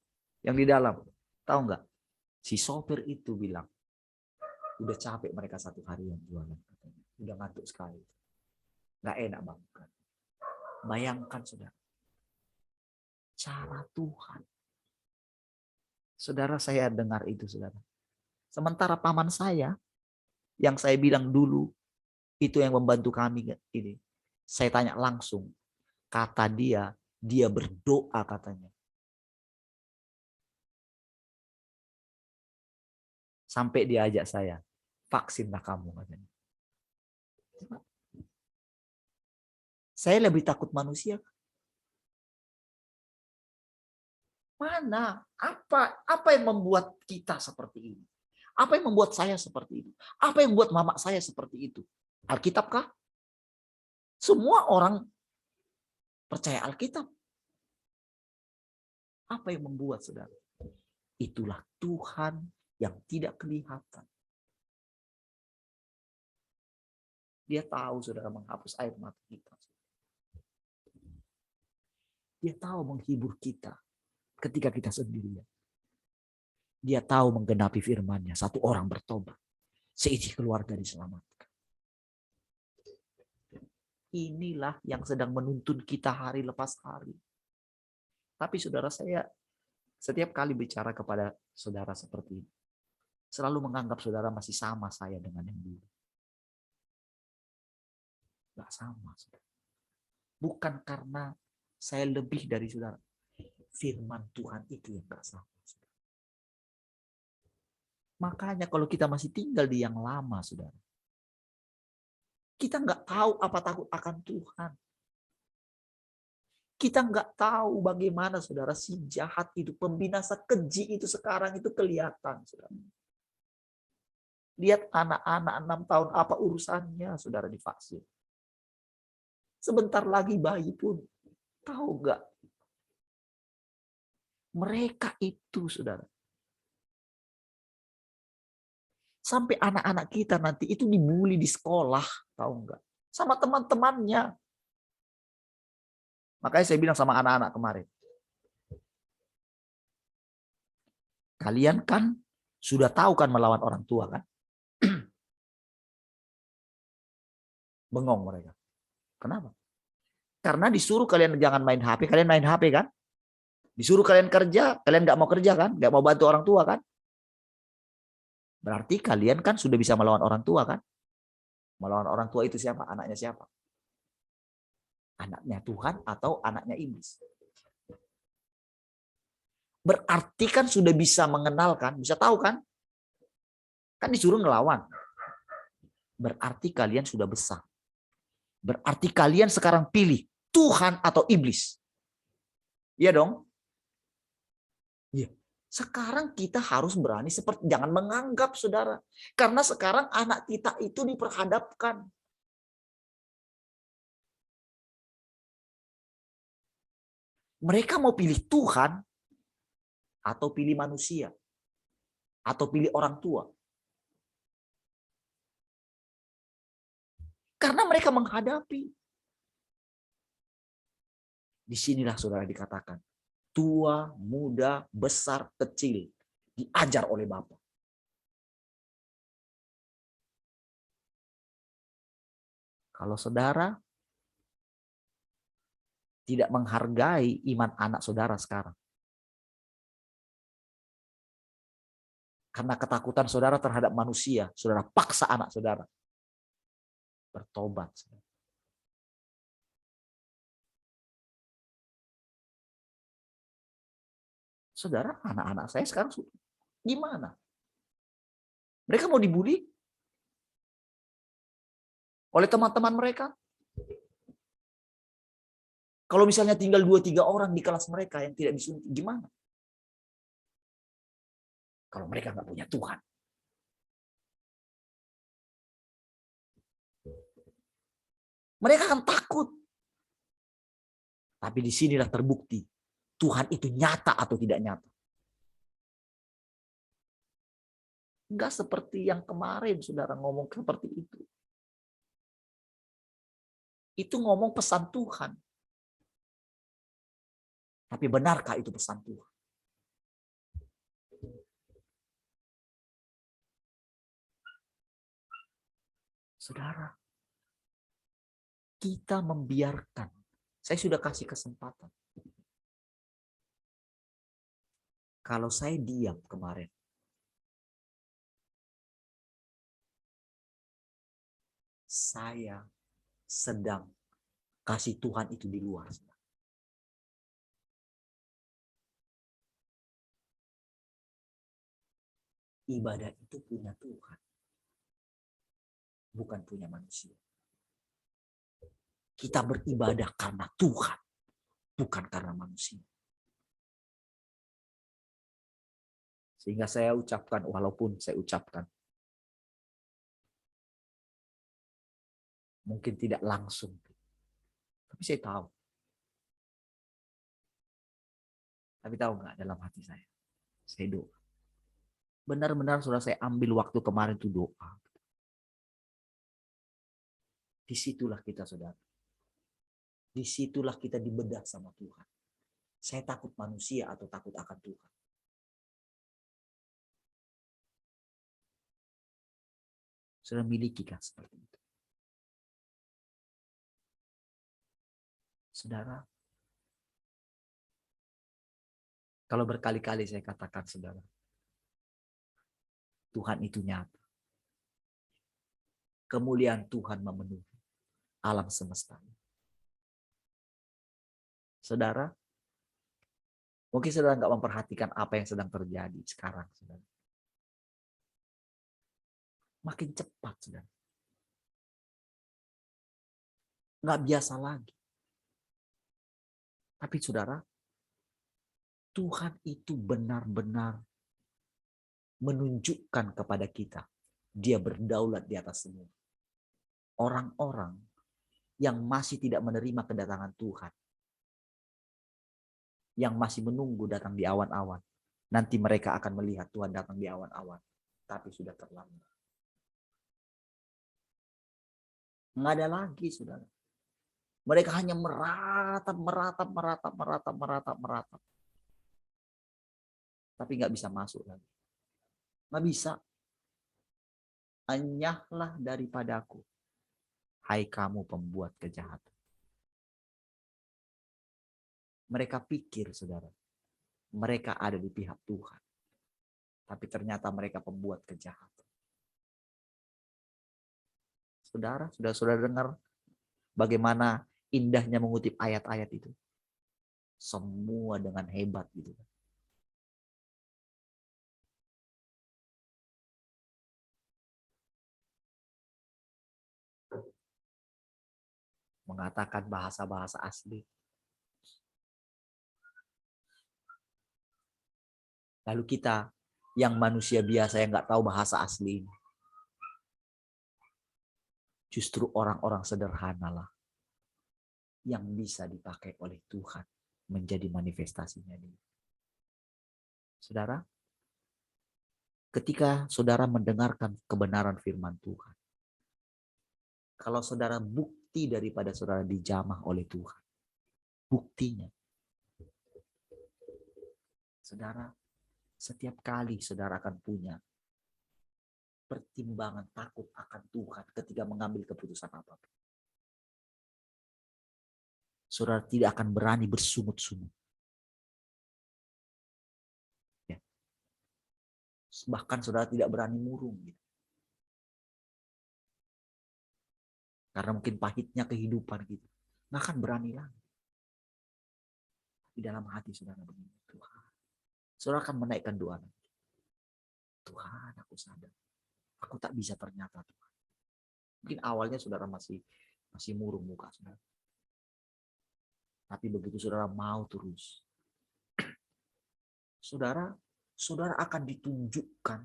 yang di dalam. Tahu nggak? Si sopir itu bilang, udah capek mereka satu hari yang jualan. Udah ngantuk sekali. Nggak enak banget. Bayangkan, saudara. Cara Tuhan. Saudara, saya dengar itu, saudara. Sementara paman saya yang saya bilang dulu itu yang membantu kami ini. Saya tanya langsung. Kata dia berdoa katanya. Sampai dia ajak saya, vaksinlah kamu katanya. Saya lebih takut manusia. Mana? Apa yang membuat kita seperti ini? Apa yang membuat saya seperti itu? Apa yang membuat mama saya seperti itu? Alkitab kah? Semua orang percaya Alkitab. Apa yang membuat, saudara? Itulah Tuhan yang tidak kelihatan. Dia tahu, saudara, menghapus air mata kita. Dia tahu menghibur kita ketika kita sendirian. Dia tahu menggenapi firman-Nya. Satu orang bertobat, seisi keluarga diselamatkan. Inilah yang sedang menuntun kita hari lepas hari. Tapi saudara, saya setiap kali bicara kepada saudara seperti ini, selalu menganggap saudara masih sama saya dengan yang dulu. Nggak sama, saudara. Bukan karena saya lebih dari saudara. Firman Tuhan itu yang nggak sama. Makanya kalau kita masih tinggal di yang lama, saudara, kita nggak tahu apa takut akan Tuhan. Kita nggak tahu bagaimana, saudara, si jahat itu, pembinasa keji itu sekarang itu kelihatan, saudara. Lihat anak-anak 6 tahun apa urusannya, saudara, divaksin. Sebentar lagi bayi pun, tahu nggak? Mereka itu, saudara. Sampai anak-anak kita nanti itu dibully di sekolah, tahu nggak? Sama teman-temannya. Makanya saya bilang sama anak-anak kemarin. Kalian kan sudah tahu kan melawan orang tua kan? Bengong mereka. Kenapa? Karena disuruh kalian jangan main HP, kalian main HP kan? Disuruh kalian kerja, kalian nggak mau kerja kan? Nggak mau bantu orang tua kan? Berarti kalian kan sudah bisa melawan orang tua kan? Melawan orang tua itu siapa? Anaknya siapa? Anaknya Tuhan atau anaknya iblis? Berarti kan sudah bisa mengenal kan? Bisa tahu kan? Kan disuruh ngelawan. Berarti kalian sudah besar. Berarti kalian sekarang pilih Tuhan atau iblis. Iya dong? Iya. Sekarang kita harus berani seperti jangan menganggap, saudara. Karena sekarang anak kita itu diperhadapkan. Mereka mau pilih Tuhan atau pilih manusia atau pilih orang tua. Karena mereka menghadapi. Disinilah saudara dikatakan. Tua, muda, besar, kecil. Diajar oleh Bapa. Kalau saudara tidak menghargai iman anak saudara sekarang. Karena ketakutan saudara terhadap manusia, saudara paksa anak saudara bertobat. Saudara, anak-anak saya sekarang gimana? Mereka mau dibully oleh teman-teman mereka. Kalau misalnya tinggal 2-3 orang di kelas mereka yang tidak disuntik, gimana? Kalau mereka nggak punya Tuhan. Mereka akan takut. Tapi disinilah terbukti Tuhan itu nyata atau tidak nyata. Enggak seperti yang kemarin saudara ngomong seperti itu. Itu ngomong pesan Tuhan. Tapi benarkah itu pesan Tuhan? Saudara, kita membiarkan. Saya sudah kasih kesempatan. Kalau saya diam kemarin, saya sedang kasih Tuhan itu di luar. Ibadah itu punya Tuhan, bukan punya manusia. Kita beribadah karena Tuhan, bukan karena manusia. Sehingga saya ucapkan, walaupun saya ucapkan, mungkin tidak langsung, tapi saya tahu. Tapi tahu nggak dalam hati saya doa. Benar-benar sudah saya ambil waktu kemarin itu doa. Disitulah kita, saudara. Disitulah kita dibedah sama Tuhan. Saya takut manusia atau takut akan Tuhan? Sudah miliki kan seperti itu? Saudara, kalau berkali-kali saya katakan, saudara, Tuhan itu nyata. Kemuliaan Tuhan memenuhi alam semesta. Saudara, mungkin saudara nggak memperhatikan apa yang sedang terjadi sekarang, saudara. Makin cepat, saudara. Nggak biasa lagi. Tapi saudara, Tuhan itu benar-benar menunjukkan kepada kita, Dia berdaulat di atas semua. Orang-orang yang masih tidak menerima kedatangan Tuhan, yang masih menunggu datang di awan-awan, nanti mereka akan melihat Tuhan datang di awan-awan, tapi sudah terlambat. Nggak ada lagi, saudara. Mereka hanya meratap. Tapi nggak bisa masuk lagi. Nggak bisa. Enyahlah daripadaku, hai kamu pembuat kejahatan. Mereka pikir, saudara, mereka ada di pihak Tuhan. Tapi ternyata mereka pembuat kejahatan. Saudara, sudah dengar bagaimana indahnya mengutip ayat-ayat itu? Semua dengan hebat gitu. Mengatakan bahasa-bahasa asli. Lalu kita yang manusia biasa yang nggak tahu bahasa asli ini, justru orang-orang sederhana lah yang bisa dipakai oleh Tuhan menjadi manifestasinya dia. Saudara, ketika saudara mendengarkan kebenaran firman Tuhan, kalau saudara bukti daripada saudara dijamah oleh Tuhan, buktinya, saudara, setiap kali saudara akan punya pertimbangan takut akan Tuhan ketika mengambil keputusan apapun. Saudara tidak akan berani bersungut-sungut. Ya. Bahkan saudara tidak berani murung. Gitu. Karena mungkin pahitnya kehidupan gitu. Nggak akan berani lagi. Di dalam hati saudara begini, Tuhan. Saudara akan menaikkan doa. Tuhan, aku sadar. Aku tak bisa ternyata, Tuhan. Mungkin awalnya saudara masih murung muka saudara. Tapi begitu saudara mau terus, saudara akan ditunjukkan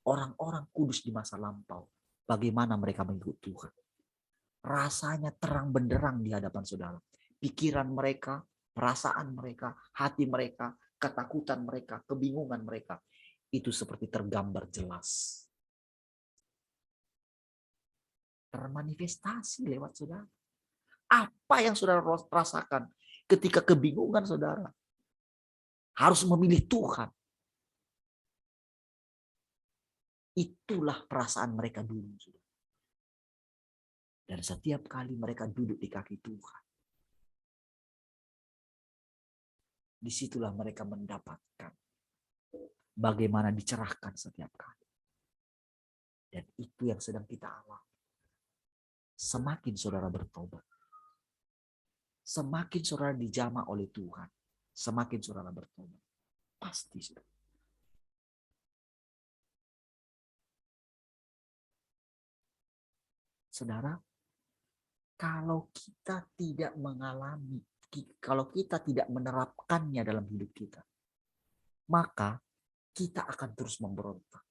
orang-orang kudus di masa lampau. Bagaimana mereka mengikut Tuhan. Rasanya terang benderang di hadapan saudara. Pikiran mereka, perasaan mereka, hati mereka, ketakutan mereka, kebingungan mereka. Itu seperti tergambar jelas. Termanifestasi lewat saudara. Apa yang saudara rasakan ketika kebingungan saudara? Harus memilih Tuhan. Itulah perasaan mereka dulu. Dan setiap kali mereka duduk di kaki Tuhan, disitulah mereka mendapatkan bagaimana dicerahkan setiap kali. Dan itu yang sedang kita alami. semakin saudara bertobat. Semakin saudara dijamah oleh Tuhan, semakin saudara bertobat. Pasti saudara. Saudara, kalau kita tidak mengalami, kalau kita tidak menerapkannya dalam hidup kita, maka kita akan terus memberontak.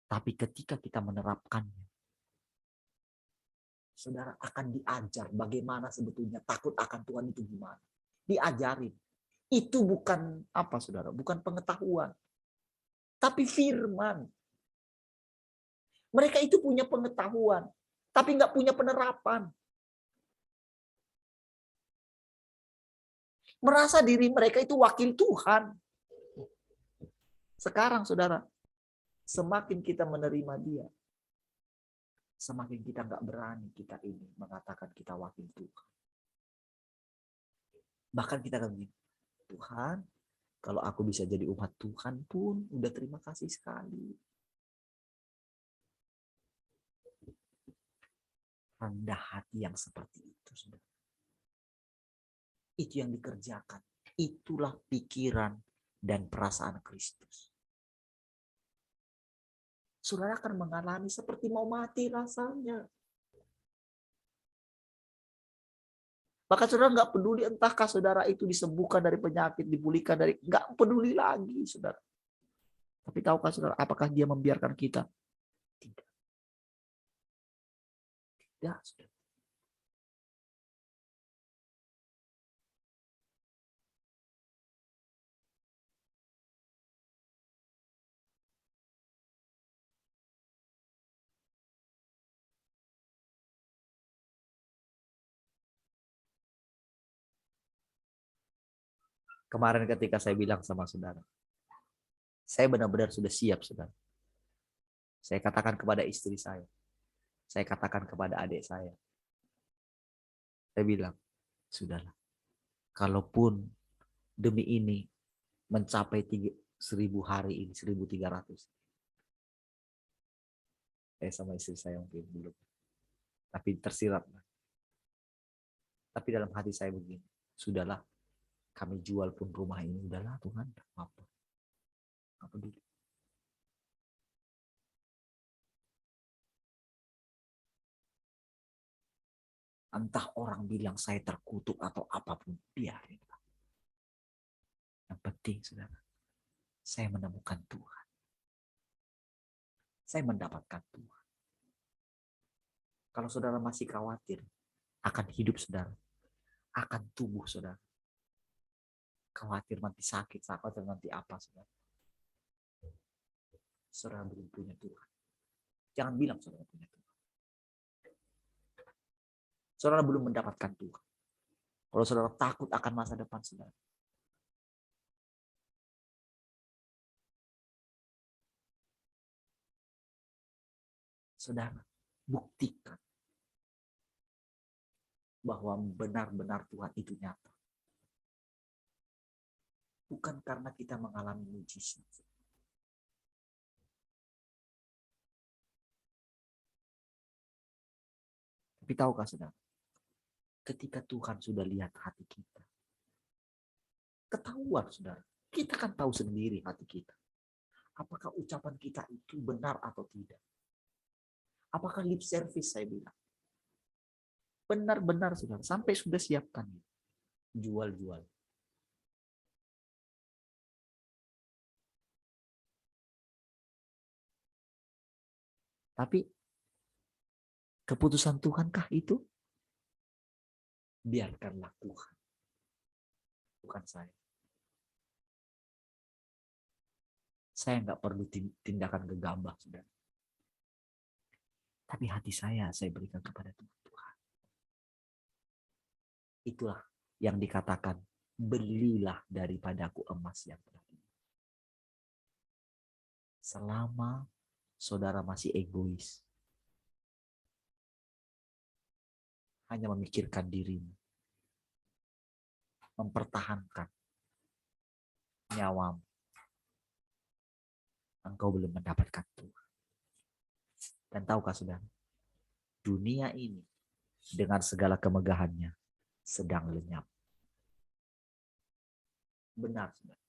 Tapi ketika kita menerapkannya, saudara akan diajar bagaimana sebetulnya takut akan Tuhan itu gimana. Diajarin. Itu bukan apa saudara, bukan pengetahuan. Tapi firman. Mereka itu punya pengetahuan, tapi nggak punya penerapan. Merasa diri mereka itu wakil Tuhan. Sekarang saudara, semakin kita menerima dia, semakin kita nggak berani kita ini mengatakan kita wakil Tuhan. Bahkan kita akan begini, Tuhan, kalau aku bisa jadi umat Tuhan pun udah terima kasih sekali. Rendah hati yang seperti itu, saudara. Itu yang dikerjakan. Itulah pikiran dan perasaan Kristus. Saudara akan mengalami seperti mau mati rasanya. Maka saudara nggak peduli entahkah saudara itu disembuhkan dari penyakit, dipulihkan dari, nggak peduli lagi saudara. Tapi tahukah saudara, apakah dia membiarkan kita? Tidak. Tidak, saudara. Kemarin ketika saya bilang sama saudara, saya benar-benar sudah siap, saudara. Saya katakan kepada istri saya katakan kepada adik saya bilang, sudahlah, kalaupun demi ini mencapai 1.000 hari ini, 1.300. Sama istri saya mungkin belum. Tapi tersirat. Tapi dalam hati saya begini, sudahlah, kami jual pun rumah ini, udahlah Tuhan, apa peduli. Entah orang bilang saya terkutuk atau apapun, biarin. Yang penting, saudara, saya menemukan Tuhan. Saya mendapatkan Tuhan. Kalau saudara masih khawatir akan hidup saudara, akan tubuh saudara, khawatir nanti sakit, khawatir nanti apa, saudara. Saudara belum punya Tuhan. Jangan bilang saudara punya Tuhan. Saudara belum mendapatkan Tuhan. Kalau saudara takut akan masa depan saudara, saudara buktikan bahwa benar-benar Tuhan itu nyata. Bukan karena kita mengalami mujizat. Tapi tahukah saudara, ketika Tuhan sudah lihat hati kita, ketahuan saudara, kita kan tahu sendiri hati kita. Apakah ucapan kita itu benar atau tidak? Apakah lip service saya bilang? Benar-benar saudara, sampai sudah siapkan. Jual-jual. Tapi keputusan Tuhankah itu? Biarkanlah Tuhan. Bukan saya. Saya nggak perlu tindakan gegabah, saudara. Tapi hati saya berikan kepada Tuhan. Itulah yang dikatakan, belilah daripadaku emas yang terakhir. Selama saudara masih egois, hanya memikirkan dirimu, mempertahankan nyawamu, engkau belum mendapatkan Tuhan. Dan tahukah saudara, dunia ini dengan segala kemegahannya sedang lenyap. Benar, saudara.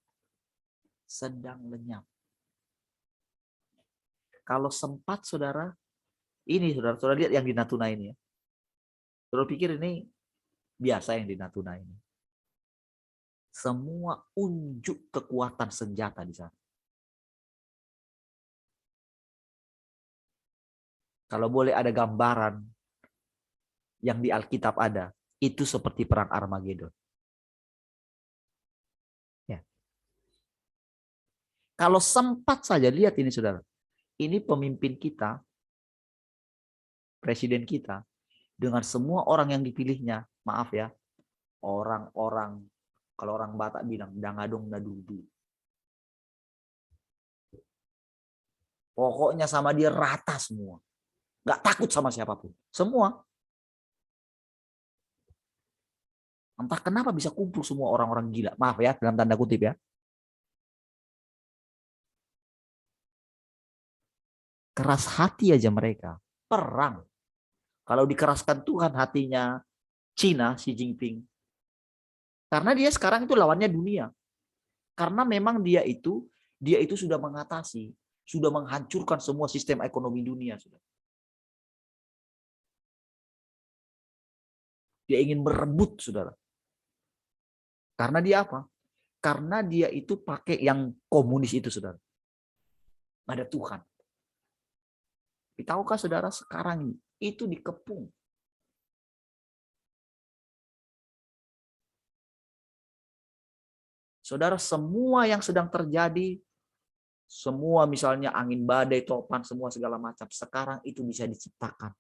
Sedang lenyap. Kalau sempat saudara, ini saudara lihat yang di Natuna ini ya. Saudara pikir ini biasa yang di Natuna ini. Semua unjuk kekuatan senjata di sana. Kalau boleh ada gambaran yang di Alkitab ada, itu seperti perang Armageddon. Ya. Kalau sempat saja, lihat ini saudara. Ini pemimpin kita, presiden kita, dengan semua orang yang dipilihnya, maaf ya, orang-orang, kalau orang Batak bilang, dangadong nadudu. Pokoknya sama dia rata semua. Nggak takut sama siapapun. Semua. Entah kenapa bisa kumpul semua orang-orang gila. Maaf ya, dalam tanda kutip ya. Keras hati aja mereka. Perang. Kalau dikeraskan Tuhan hatinya Cina, Xi Jinping. Karena dia sekarang itu lawannya dunia. Karena memang dia itu sudah mengatasi, sudah menghancurkan semua sistem ekonomi dunia. Dia ingin merebut, saudara. Karena dia apa? Karena dia itu pakai yang komunis itu, saudara. Ada Tuhan. Tapi tahukah saudara sekarang itu dikepung. Saudara, semua yang sedang terjadi, semua misalnya angin badai, topan, semua segala macam, sekarang itu bisa diciptakan.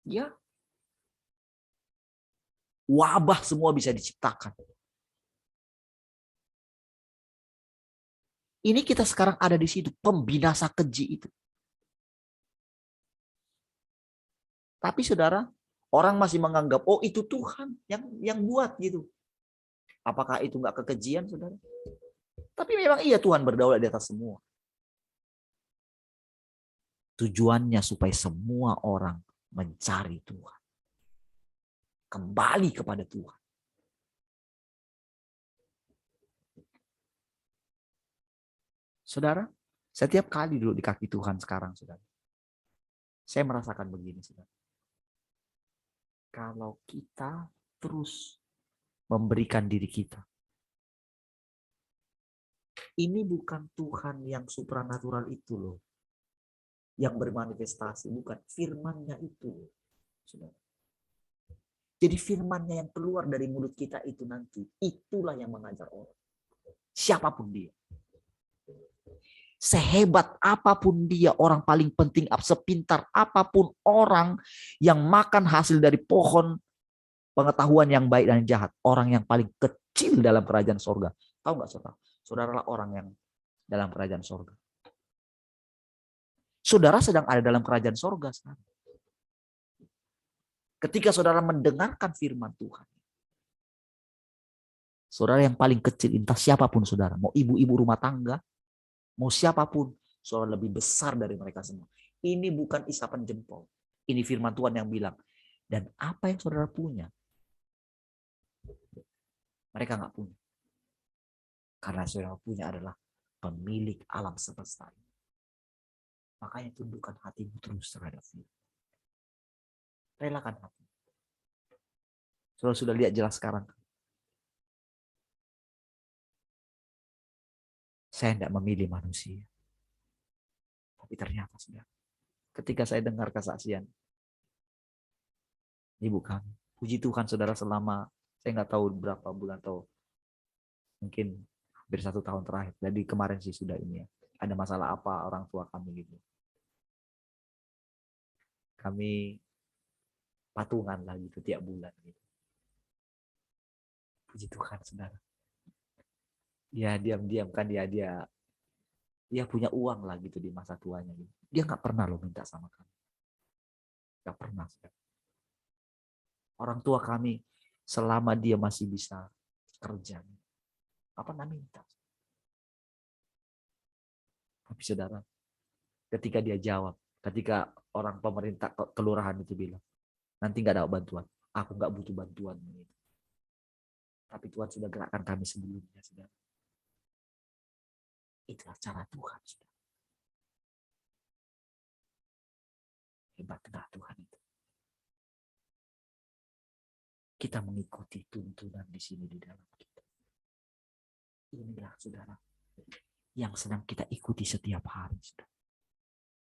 Ya. Wabah semua bisa diciptakan. Ini kita sekarang ada di situ, pembinasa keji itu. Tapi saudara, orang masih menganggap, oh itu Tuhan yang buat gitu. Apakah itu enggak kekejian, saudara? Tapi memang iya, Tuhan berdaulat di atas semua. Tujuannya supaya semua orang mencari Tuhan. Kembali kepada Tuhan. Saudara, setiap kali dulu di kaki Tuhan sekarang, saudara, saya merasakan begini, saudara. Kalau kita terus memberikan diri kita, ini bukan Tuhan yang supranatural itu loh, yang bermanifestasi, bukan firman-Nya itu, saudara. Jadi firman-Nya yang keluar dari mulut kita itu nanti, itulah yang mengajar orang. Siapapun dia. Sehebat apapun dia, orang paling penting, sepintar apapun orang yang makan hasil dari pohon pengetahuan yang baik dan jahat, orang yang paling kecil dalam kerajaan sorga. Tahu nggak saudara? Saudaralah orang yang dalam kerajaan sorga. Saudara sedang ada dalam kerajaan sorga sekarang. Ketika saudara mendengarkan firman Tuhan, saudara yang paling kecil, entah siapapun saudara, mau ibu-ibu rumah tangga, mau siapapun, saudara lebih besar dari mereka semua. Ini bukan isapan jempol. Ini firman Tuhan yang bilang. Dan apa yang saudara punya, mereka nggak punya. Karena saudara punya adalah pemilik alam semesta. Makanya tundukkan hatimu terus terhadap firman. Relakan hati. Saudara sudah lihat jelas sekarang. Saya tidak memilih manusia. Tapi ternyata saudara, ketika saya dengar kesaksian ibu kami, puji Tuhan saudara, selama saya nggak tahu berapa bulan atau mungkin hampir 1 tahun terakhir. Jadi kemarin sih sudah ini ya. Ada masalah apa orang tua kami gitu. Kami patungan lah gitu tiap bulan gitu. Puji Tuhan saudara. Ya diam-diam kan dia punya uang lah gitu di masa tuanya gitu. Dia nggak pernah loh minta sama kami. Nggak pernah. Saudara. Orang tua kami selama dia masih bisa kerja, apa namanya minta. Tapi saudara, ketika dia jawab, ketika orang pemerintah kelurahan itu bilang, nanti nggak ada bantuan, aku nggak butuh bantuan. Tapi Tuhan sudah gerakkan kami sebelumnya, saudara. Itulah cara Tuhan, saudara. Hebat enggak Tuhan itu? Kita mengikuti tuntunan di sini di dalam kita. Inilah saudara yang sedang kita ikuti setiap hari, saudara.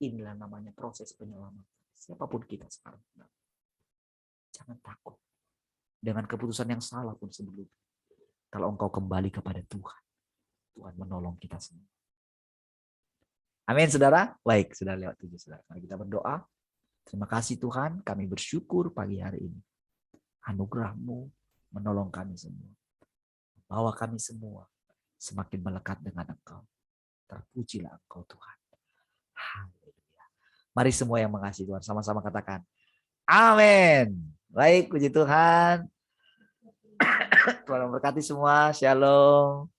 Inilah namanya proses penyelaman. Siapapun kita sekarang, saudara. Jangan takut dengan keputusan yang salah pun sebelumnya. Kalau engkau kembali kepada Tuhan, Tuhan menolong kita semua. Amin, saudara. Baik, sudah lewat 7, saudara. Mari kita berdoa. Terima kasih Tuhan, kami bersyukur pagi hari ini. Anugerah-Mu menolong kami semua. Bawa kami semua semakin melekat dengan Engkau. Terpujilah Engkau Tuhan. Haleluya. Mari semua yang mengasihi Tuhan sama-sama katakan amin. Baik, puji Tuhan. Tuhan memberkati semua. Shalom.